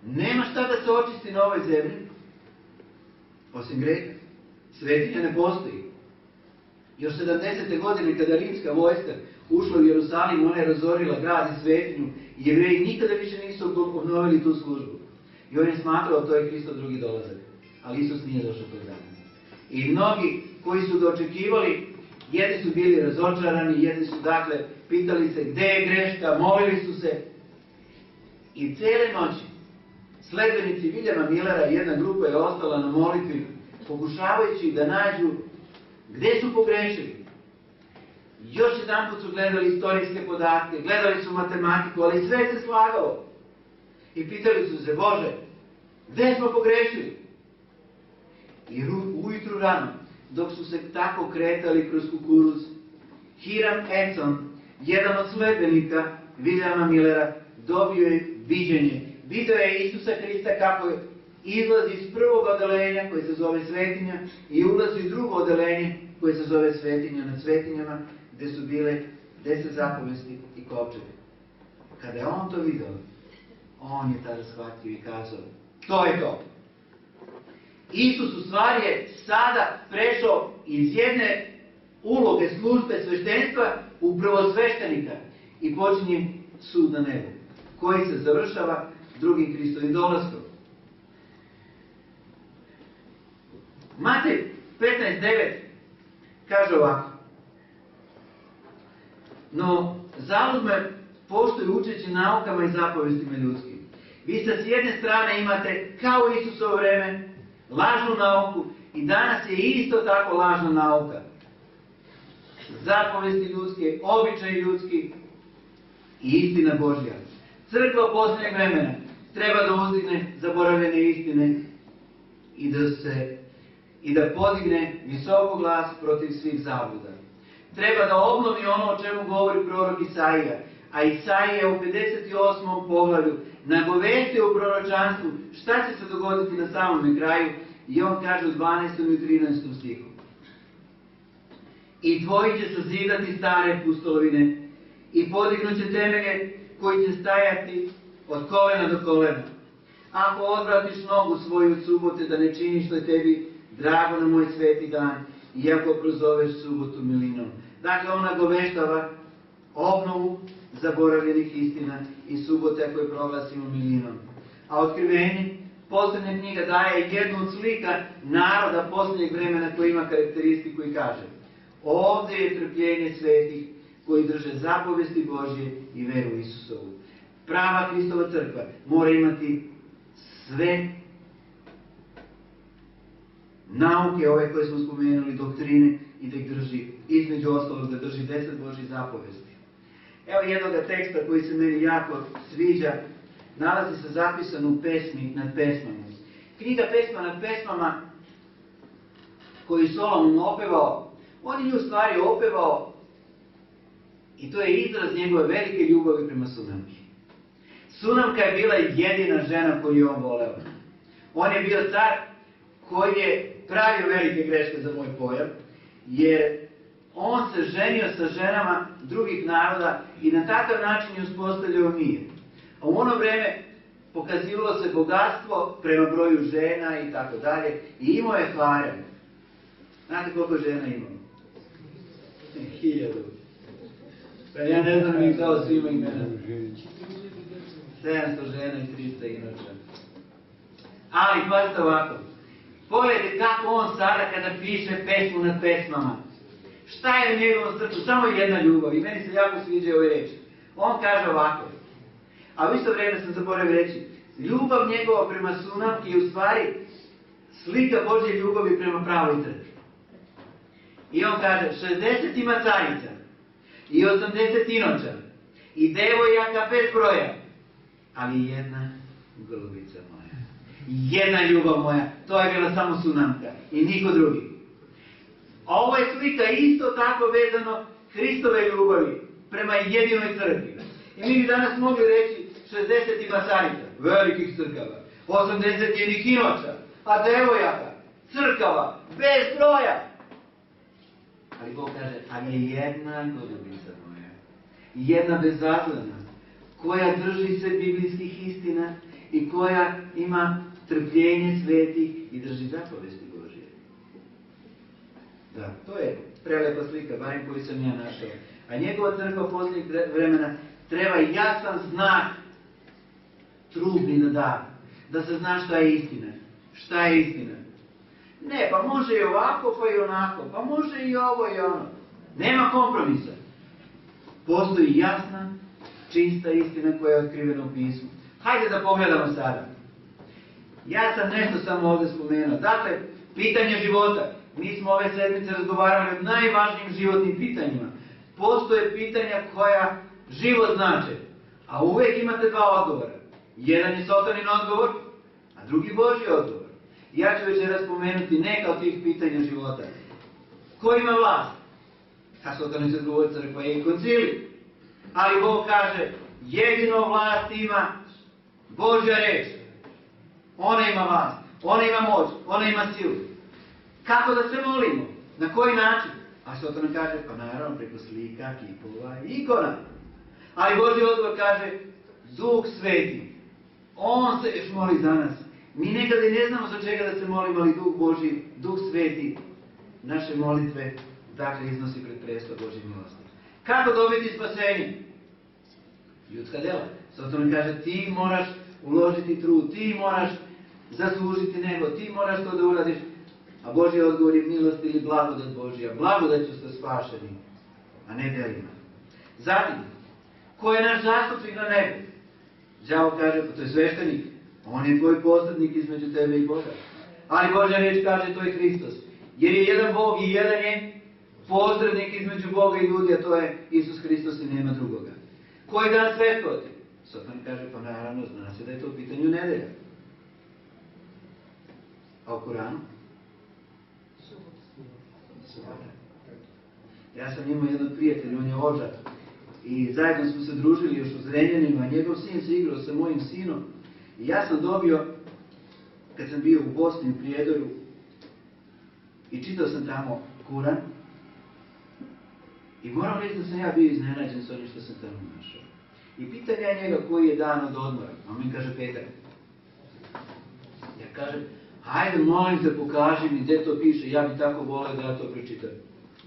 Nema šta da se očisti na ovoj zemlji, osim greha. Svetinja ne postoji. Još 70. godine kada rimska vojska ušla u Jerusalim, ona je razorila grad i svetinju i Jevreji nikada više nisu obnovili tu službu. I on je smatrao to je Hristov drugi dolazak. Ali Isus nije došao tog dana. I mnogi koji su ga očekivali, jedni su bili razočarani, jedni su dakle pitali se gde je greška, molili su se. I cele noći sledbenici Williama Millera, jedna grupa je ostala na molitvi, pokušavajući da nađu gde su pogrešili. Još jedan put su gledali istorijske podatke, gledali su matematiku, ali sve se slagalo. I pitali su se, Bože, gde smo pogrešili? I ujutru rano, dok su se tako kretali kroz kukuruz, Hiram Edson, jedan od sledbenika Williama Millera, dobio je viđenje. Vidio je Isusa Hrista kako izlazi iz prvog odelenja koje se zove svetinja i ulazi iz drugo odelenje koje se zove svetinja nad svetinjama, gdje su bile 10 zapovesti i kovčeg. Kada je on to vidio, on je tada shvatio i kazao, to je to. Isus u stvari je sada prešao iz jedne uloge službe sveštenstva u prvosveštenika i počinje sud na nebu, koji se završava drugim Hristovim dolaskom. Matej 15.9 kaže ovako: no zalud me poštuju učeći naukama i zapovestima ljudskim. Vi sa s jedne strane imate, kao Isusovo vreme, lažnu nauku i danas je isto tako lažna nauka. Zapovesti ljudske, običaji ljudski i istina Božja. Crkva posljednjeg vremena treba da uzdigne zaboravljene istine i da podigne visoko glas protiv svih zabluda. Treba da obnovi ono o čemu govori prorok Isaija, a Isaija u 58. poglavlju nagovestio u proročanstvu šta će se dogoditi na samom kraju i on kaže u 12. i 13. stihu: i tvoji će sazidati stare pustolovine i podignut će temelje koji će stajati od kolena do kolena. Ako odvratiš nogu svoju od subote da ne činiš što je tebi drago na moj sveti dan, i ako prozoveš subotu milinom. Dakle, on nagoveštava obnovu zaboravljenih istina i subote koje proglasimo milinom. A Otkrivenje, posljednja knjiga, daje jednu od slika naroda posljednjeg vremena koji ima karakteristiku i kaže: ovdje je trpljenje svetih koji drže zapovesti Božje i veru Isusovu. Prava Hristova crkva mora imati sve nauke, ove koje smo spomenuli, doktrine, i da ih drži, između ostalog da drži 10 Božjih zapovesti. Evo jednog teksta koji se meni jako sviđa, nalazi se zapisan u Pesmi nad pesmama. Knjiga Pesma nad pesmama koju Solomon opevao, on je nju stvari opevao i to je izraz njegove velike ljubavi prema Sunamki. Sunamka je bila jedina žena koju je on voleo. On je bio car koji je pravio velike greške za moj pojam, jer on se ženio sa ženama drugih naroda i na takav način je uspostavljao mir. A u ono vreme pokazivalo se bogatstvo prema broju žena i tako dalje, i imao je harem. Znate koliko žena imao? 1000. Pa ja ne znam mi kao svima imena. 700 žena i 300 inača. Ali, pazite ovako. Pogledajte kako on sada kada piše pesmu nad pesmama. Šta je u njegovom srcu? Samo jedna ljubav. I meni se jako sviđa ove reči. On kaže ovako. A u isto vrijeme sam zaboravio reći. Ljubav njegova prema Sunamki je u stvari slika Božje ljubavi prema pravoj crkvi. I on kaže: 60 ima carica i 80 inoča i devojaka bez broja, ali jedna golubica moja. Jedna ljubav moja. To je bila samo Sunamka i niko drugi. A ovo je slika isto tako vezano Hristove ljubavi prema jedinoj crkvi. I mi bi danas mogli reći 60 ima carica, velikih crkava, 80 jednih inoča, a devojaka, crkava, bez broja. Ali Bog kaže: ali je jedna golubica moja, jedna bezazlena, koja drži se biblijskih istina i koja ima trpljenje svetih i drži zapovesti Božje. Da, to je prelepa slika, barem koju sam ja našao. A njegova crkva posljednjeg vremena treba jasan znak trubni da se zna šta je istina. Šta je istina? Ne, pa može i ovako, pa i onako, pa može i ovo i ono. Nema kompromisa. Postoji jasna, čista istina koja je otkrivena u pismu. Hajde da pogledamo sada. Ja sam nešto samo ovdje spomenuo. Dakle, pitanje života. Mi smo ove sedmice razgovarali o najvažnijim životnim pitanjima. Postoje pitanja koja život znače, a uvijek imate dva odgovora. Jedan je Satanin odgovor, a drugi Božji odgovor. Ja ću večeras spomenuti neka od tih pitanja života. Ko ima vlast? A Satanin se odgovori: crkva i koncili. Ali Bog kaže: jedino vlast ima Božja reč. Ona ima vlast, ona ima moć, ona ima silu. Kako da se molimo? Na koji način? A što to nam kaže? Pa naravno preko slika, kipova i ikona. Ali Božji odgovor kaže, Duh Sveti. On se još moli za nas. Mi nekada i ne znamo za čega da se molimo, ali Duh Božji, Duh Sveti, naše molitve, dakle, iznosi pred presto Božje milosti. Kako dobiti spasenje? Ljudska dela. Zato mi kaže, ti moraš uložiti trud, ti moraš zaslužiti nebo, ti moraš to da uradiš. A Božji odgovor je milost ili blagodat Božja. Blagodat ću ste spašeni, a ne delima. Zatim, ko je naš zastupnik na nebu? Đavo kaže, pa to je sveštenik. On je tvoj posrednik između tebe i Boga. Ali Božja reč kaže, to je Hristos. Jer je jedan Bog i jedan je posrednik između Boga i ljudi, a to je Isus Hristos i nema drugoga. Koji dan svetovati? Satan kaže, pa naravno, zna se da je to u pitanju nedelja. A u Koranu? Subota. Ja sam imao jedan prijatelj, on je ožar. I zajedno smo se družili još u Zrenjaninu, a njegov sin se igrao sa mojim sinom. I ja sam dobio, kad sam bio u Bosni, u Prijedoru, i čitao sam tamo Kuran. I moram reći da sam ja bio iznenađen s onim što sam tamo našao. I pitam ja njega koji je dan od odmora. A on mi kaže petak. Ja kažem, hajde molim te pokaži mi gdje to piše, ja bi tako volio da ja to pročitam.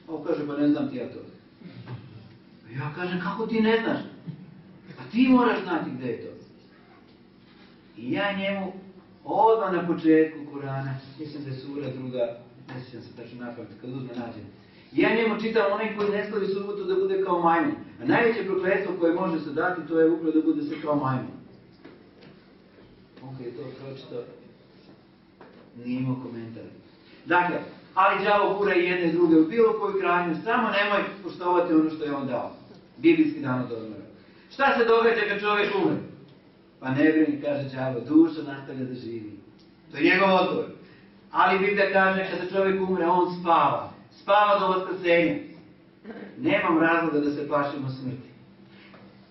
A on kaže, pa ne znam ti ja to. Ja kažem, kako ti ne znaš? Pa ti moraš znati gdje je to. I ja njemu odmah na početku Kurana, mislim da je sura druga, ne sjećam se tačno napamet, kad uzme nađem. Ja njemu čitam onaj koji ne slavi subotu da bude kao majmun. A najveće prokletstvo koje može se dati, to je upravo da bude se kao majmun. On kad je to pročitao, nije imao komentara. Dakle, ali đavo gura i jedne i druge u bilo koju krajnju, samo nemoj poštovati ono što je on dao. Biblijski dan od odmora. Šta se događa kad čovjek umre? Pa ne brini, kaže đavo, duša nastavlja da živi. To je njegov odgovor. Ali Biblija kaže, kada čovjek umre, on spava. Spava do vaskrsenja. Nemam razloga da se plašimo smrti.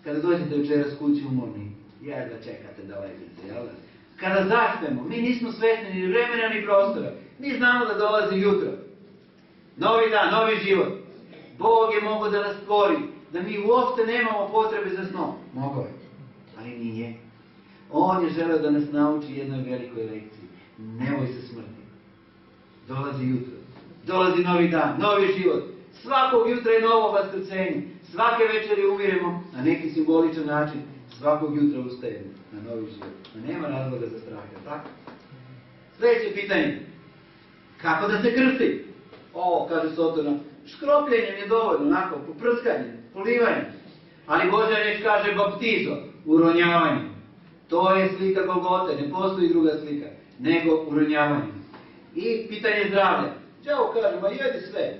Kada dođete večeras kući umorni, jedva čekate da legnete, jel da? Kada zaspemo, mi nismo svesni ni vremena ni prostora. Mi znamo da dolazi jutro. Novi dan, novi život. Bog je mogao da nas stvori, da mi uopšte nemamo potrebe za snom. Mogao je, ali nije. On je želeo da nas nauči jednoj velikoj lekciji. Ne boj se smrti. Dolazi jutro. Dolazi novi dan, novi život. Svakog jutra je novo vaskrsenje. Svake večeri umiremo na neki simboličan način. Svakog jutra ustajemo na novi život. A nema razloga za strah, tako? Sljedeće pitanje. Kako da se krsti? O, kaže Sotona, škropljenjem je dovoljno, onako, poprskanjem, polivanjem. Ali Božja reč kaže baptizo, uronjavanje. To je slika Golgote, ne postoji druga slika, nego uronjavanje. I pitanje zdravlja. Đavo kaže, ma jedi sve.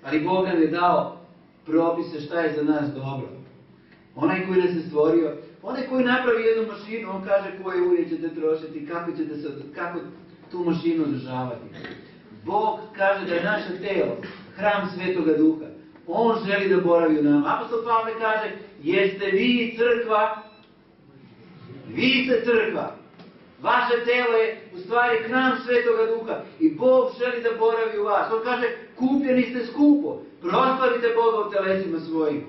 Ali Bog nam je dao propise šta je za nas dobro. Onaj koji nas je stvorio, onaj koji napravi jednu mašinu, on kaže koje ulje ćete trošiti, kako tu mašinu održavati. Bog kaže da je naše telo hram Svetoga Duha. On želi da boravi u nama. Apostol Pavle kaže, jeste vi crkva? Vi ste crkva. Vaše telo je u stvari hram Svetoga Duha i Bog želi da boravi u vas. On kaže, kupljeni ste skupo, proslavite Boga u telesima svojim.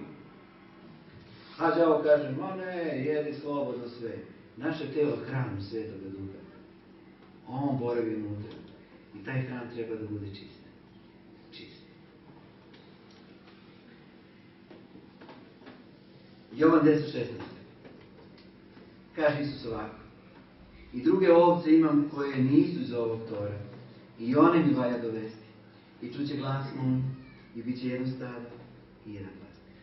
A đavo kaže, ma ne, jedi slobodno sve. Naše telo je hram Svetoga Duha. On boravi unutra. I taj hram treba da bude čist. Čist. Jovan 10.16. Kaže Isus ovako. I druge ovce imam koje nisu iz ovog tora. I one mi valja dovesti. I čuće glas moj. I bit će jedno stada i jedan pastir.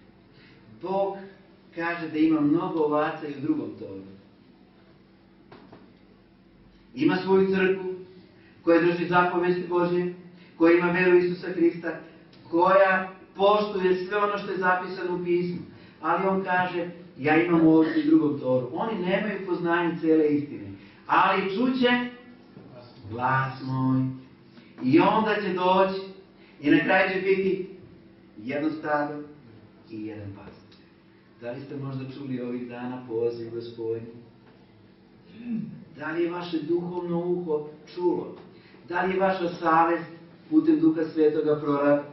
Bog kaže da ima mnogo ovaca i u drugom toru. Ima svoju crkvu koja drži zapovesti Božje, koja ima veru Isusa Hrista, koja poštuje sve ono što je zapisano u pismu. Ali on kaže, ja imam ovce u drugom toru. Oni nemaju poznanje cele istine. Ali čuće glas moj. I onda će doći. I na kraju će biti jedno stado i jedan pastir. Da li ste možda čuli ovih dana poziv Gospodnji? Da li je vaše duhovno uho čulo? Da li je vaša savest putem Duha Svetoga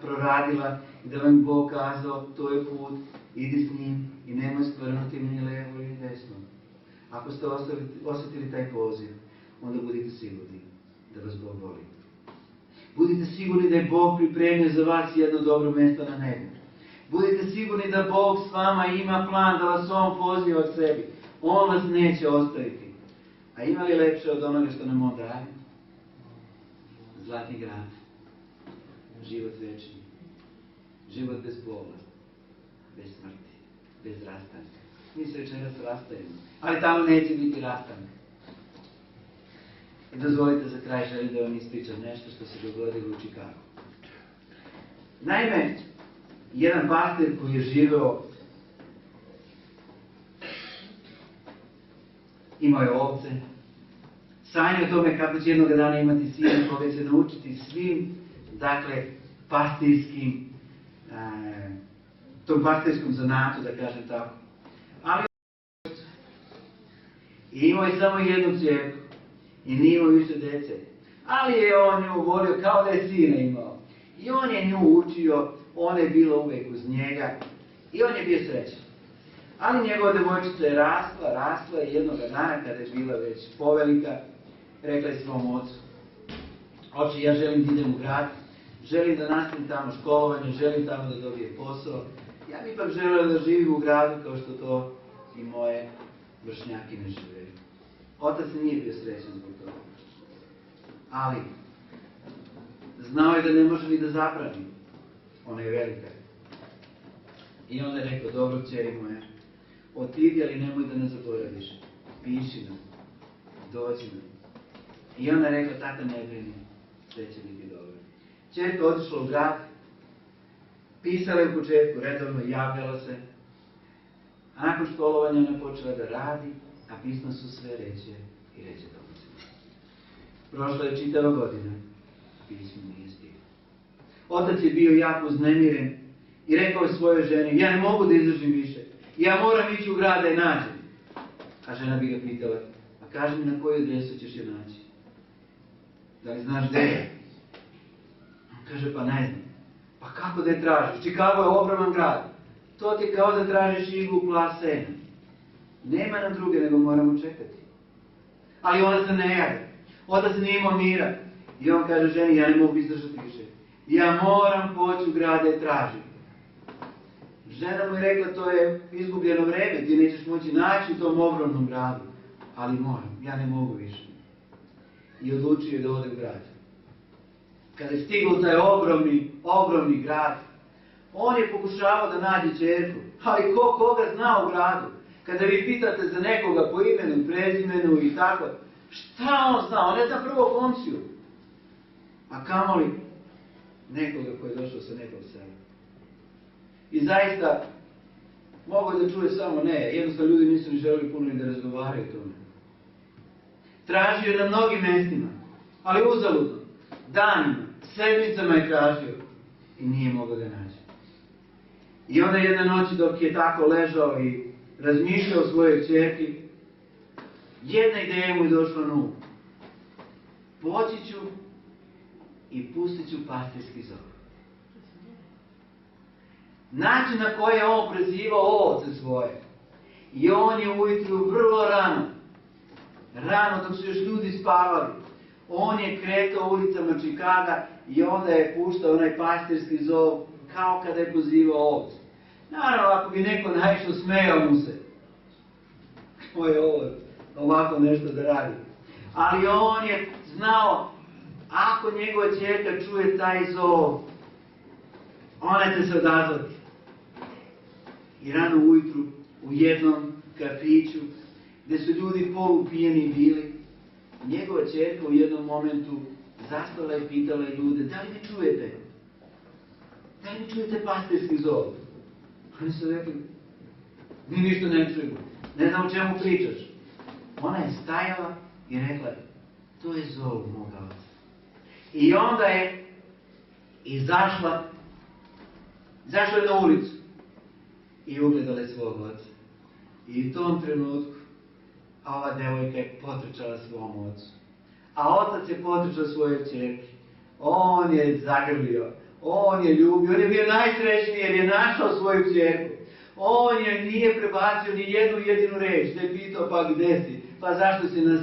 proradila i da vam Bog kazao, to je put, idi s njim i nemoj skvrnuti ni levo ni desno. Ako ste osjetili taj poziv, onda budite sigurni da vas Bog voli. Budite sigurni da je Bog pripremio za vas jedno dobro mjesto na nebu. Budite sigurni da Bog s vama ima plan, da vas On poziva od sebi. On vas neće ostaviti. A ima li lepše od onoga što nam On daje? Zlatni grad. Život večni. Život bez bola. Bez smrti. Bez rastanka. Mi se večeras rastajemo. Ali tamo neće biti rastanka. I dozvolite za kraj, želim da vam ispričam nešto što se dogodilo u Čikagu. Naime, jedan pastir koji je živeo, imao je ovce, sanjao o tome kako će jednog dana imati sina koga će naučiti svim, dakle, pastirskim, tom pastirskom zanatu, da kažem tako. Ali i imao je samo jednu ćerku i nije imao više dece. Ali je on nju volio kao da je sina imao. I on je nju učio, ona je bila uvijek uz njega i on je bio srećan. Ali njegova devojčica je rasla i jednog dana kada je bila već povelika, rekla je svom ocu, oče, ja želim da idem u grad, želim da nastavim tamo školovanje, želim tamo da dobije posao. Ja bi ipak želeo da živim u gradu kao što to i moje vršnjakine žive. Otac nije bio srećan zbog toga. Ali, znao je da ne može ni da zabrani. Ona je velika. I onda je rekao, dobro, kćeri moja, otidi, ali nemoj da ne zaboraviš. Piši nam. Dođi nam. I ona je rekla, tata, ne brini, sve će biti dobro. Kćerka otišla u grad, pisala je u početku, redovno javljala se, a nakon školovanja ona počela da radi, a pisma su sve ređe i ređe dolazile. Prošla je čitava godina, pismo nije stiglo. Otac je bio jako uznemiren i rekao je svojoj ženi, ja ne mogu da izdržim više, ja moram ići u grad da je nađem. A žena bi ga pitala, a kaži mi na koju adresu ćeš je naći? Da li znaš gde je? On kaže, pa ne znam. Pa kako da je tražiš? Chicago je ogroman grad. To ti je kao da tražiš iglu plasena. Nema nam druge, nego moramo čekati. Ali ona se ne javi. Otac nije imao mira. I on kaže ženi, ja ne mogu izdržati više. Ja moram poći u grad da je tražim. Žena mu je rekla, to je izgubljeno vreme, ti nećeš moći naći u tom ogromnom gradu. Ali moram, ja ne mogu više. I odlučio je da ode u grad. Kada je stigao taj ogromni grad, on je pokušavao da nađe ćerku. Ali koga zna u gradu? Kada vi pitate za nekoga po imenu, prezimenu i tako, šta on zna? On ne zna prvo funkciju. A kamoli nekoga koji je došao sa nekog sela. I zaista, mogo je da čuje samo ne, jednostavno ljudi nisu ni želeli puno ni da razgovaraju o tome. Tražio je na mnogim mestima, ali uzaludno, danima, sedmicama je tražio i nije mogao da nađe. I onda jedne noći dok je tako ležao i razmišljao o svojoj kćerki, jedna ideja mu je došla na um. Poći ću i pustit ću pastirski zov. Način na koji je on prezivao ovce svoje. I on je ujutru vrlo rano dok su još ljudi spavali, on je kretao ulicama Čikaga i onda je puštao onaj pastirski zov kao kada je pozivao ovce. Naravno, ako bi neko naišao, smejao mu se. Ko je ovo ovako nešto da radi? Ali on je znao, ako njegova ćerka čuje taj zov, ona će se odazvati. I rano ujutru u jednom kafiću, gdje su ljudi polupijeni bili, njegova ćerka u jednom momentu zastala i pitala ljude, da li me čujete? Da li me čujete pastirski zov? Oni su rekli, mi ništa ne čujemo, ne znam o čemu pričaš. Ona je stajala i rekla, to je zov moga oca. I onda je izašla je na ulicu i ugledala je svog oca. I u tom trenutku a ova devojka je potrčala svom ocu. A otac je potrčao svojoj ćerki. On je zagrlio, on je ljubio, on je bio najsrećniji jer je našao svoju ćerku. On je nije prebacio ni jednu jedinu reč, da je pitao pa gde si, pa zašto si nas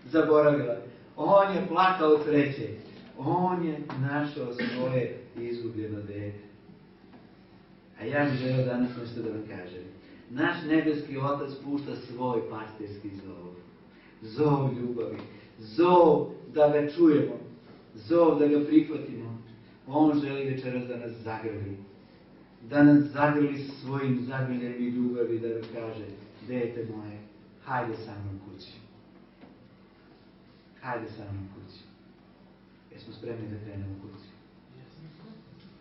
zaboravila. On je plakao od sreće. On je našao svoje izgubljeno dete. A ja bih želeo danas nešto da vam kažem. Naš nebeski Otac pušta svoj pastirski zov. Zov ljubavi. Zov da ga čujemo. Zov da ga prihvatimo. On želi večeras da nas zagrli. Da nas zagrli svojim zagrljem i ljubavi, da nam kaže, dete moje, hajde sa mnom kući. Hajde sa mnom kući. Jesmo spremni da krenemo kući?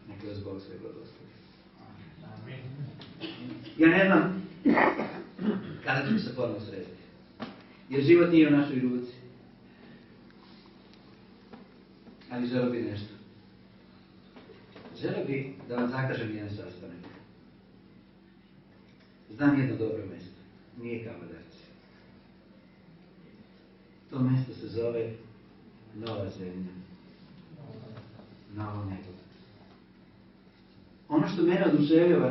Neka vas Bog sve blagoslovi. Ja ne znam kada ćemo se ponovno sresti. Jer život nije u našoj ruci. Ali želeo bi nešto. Želeo bi da vam zakažem jedan sastanak. Znam jedno dobro mesto. Nije kao Badarci. To mesto se zove Nova zemlja. Novo nebo. Ono što mene oduševljava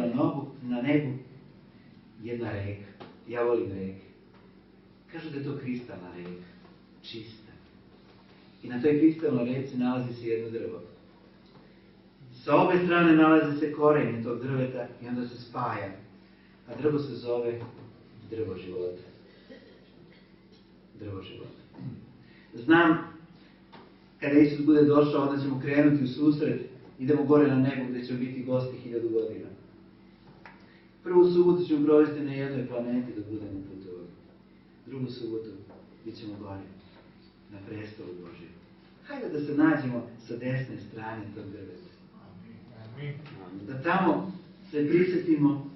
na nebu, jedna reka. Ja volim reke. Kažu da je to kristalna reka. Čista. I na toj kristalnoj reci nalazi se jedno drvo. Sa obe strane nalaze se korenje tog drveta i onda se spaja. A drvo se zove drvo života. Drvo života. Znam, kada Isus bude došao, onda ćemo krenuti u susret. Idemo gore na nebo gdje ćemo biti gosti 1000 godina. Prvu subotu ćemo provesti na jednoj planeti dok budemo putovali. Drugu subotu bit ćemo gore, na prestolu Božjem. Hajde da se nađemo sa desne strane tog drveta. Da tamo se prisjetimo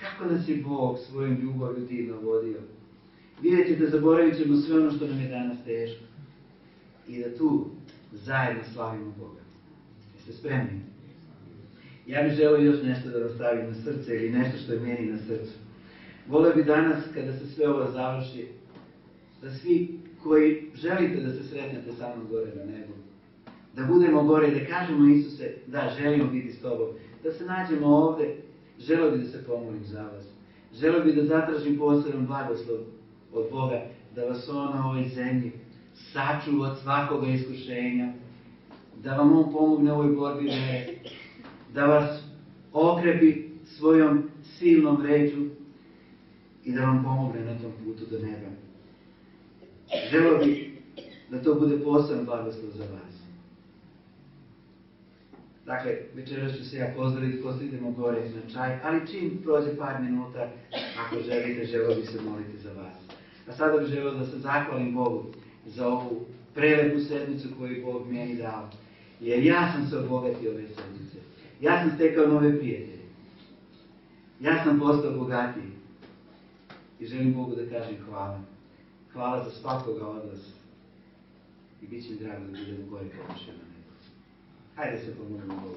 kako nas je Bog svojom ljubavlju divno vodio. Vidjet ćete, zaboravit ćemo sve ono što nam je danas teško. I da tu zajedno slavimo Boga. Jeste spremni? Ja bih želeo još nešto da vam stavim na srce ili nešto što je meni na srcu. Voleo bih danas, kada se sve ovo završi, da svi koji želite da se sretnete sa mnom gore na nebu, da budemo gore i da kažemo Isuse, da, želimo biti s tobom, da se nađemo ovde, želeo bih da se pomolim za vas. Želeo bih da zatražim poseban blagoslov od Boga, da vas on na ovoj zemlji sačuva od svakoga iskušenja, da vam on pomogne u ovoj borbi vere, da vas okrepi svojom silnom ređu i da vam pomogne na tom putu do neba. Želeo bih da to bude poseban blagoslov za vas. Dakle, večeras ću se ja pozdraviti, poslije idemo gore na čaj, ali čim prođe par minuta, ako želite, želeo bih se moliti za vas. A sada bih želeo da se zahvalim Bogu za ovu prelepu sedmicu koju je Bog meni dao. Jer ja sam se obogatio ove sedmice. Ja sam stekao nove prijatelje. Ja sam postao bogatiji. I želim Bogu da kažem hvala. Hvala za svakoga od vas. I bit će mi drago da budemo gore pomoćeni na nebu. Hajde se pomolimo Bogu.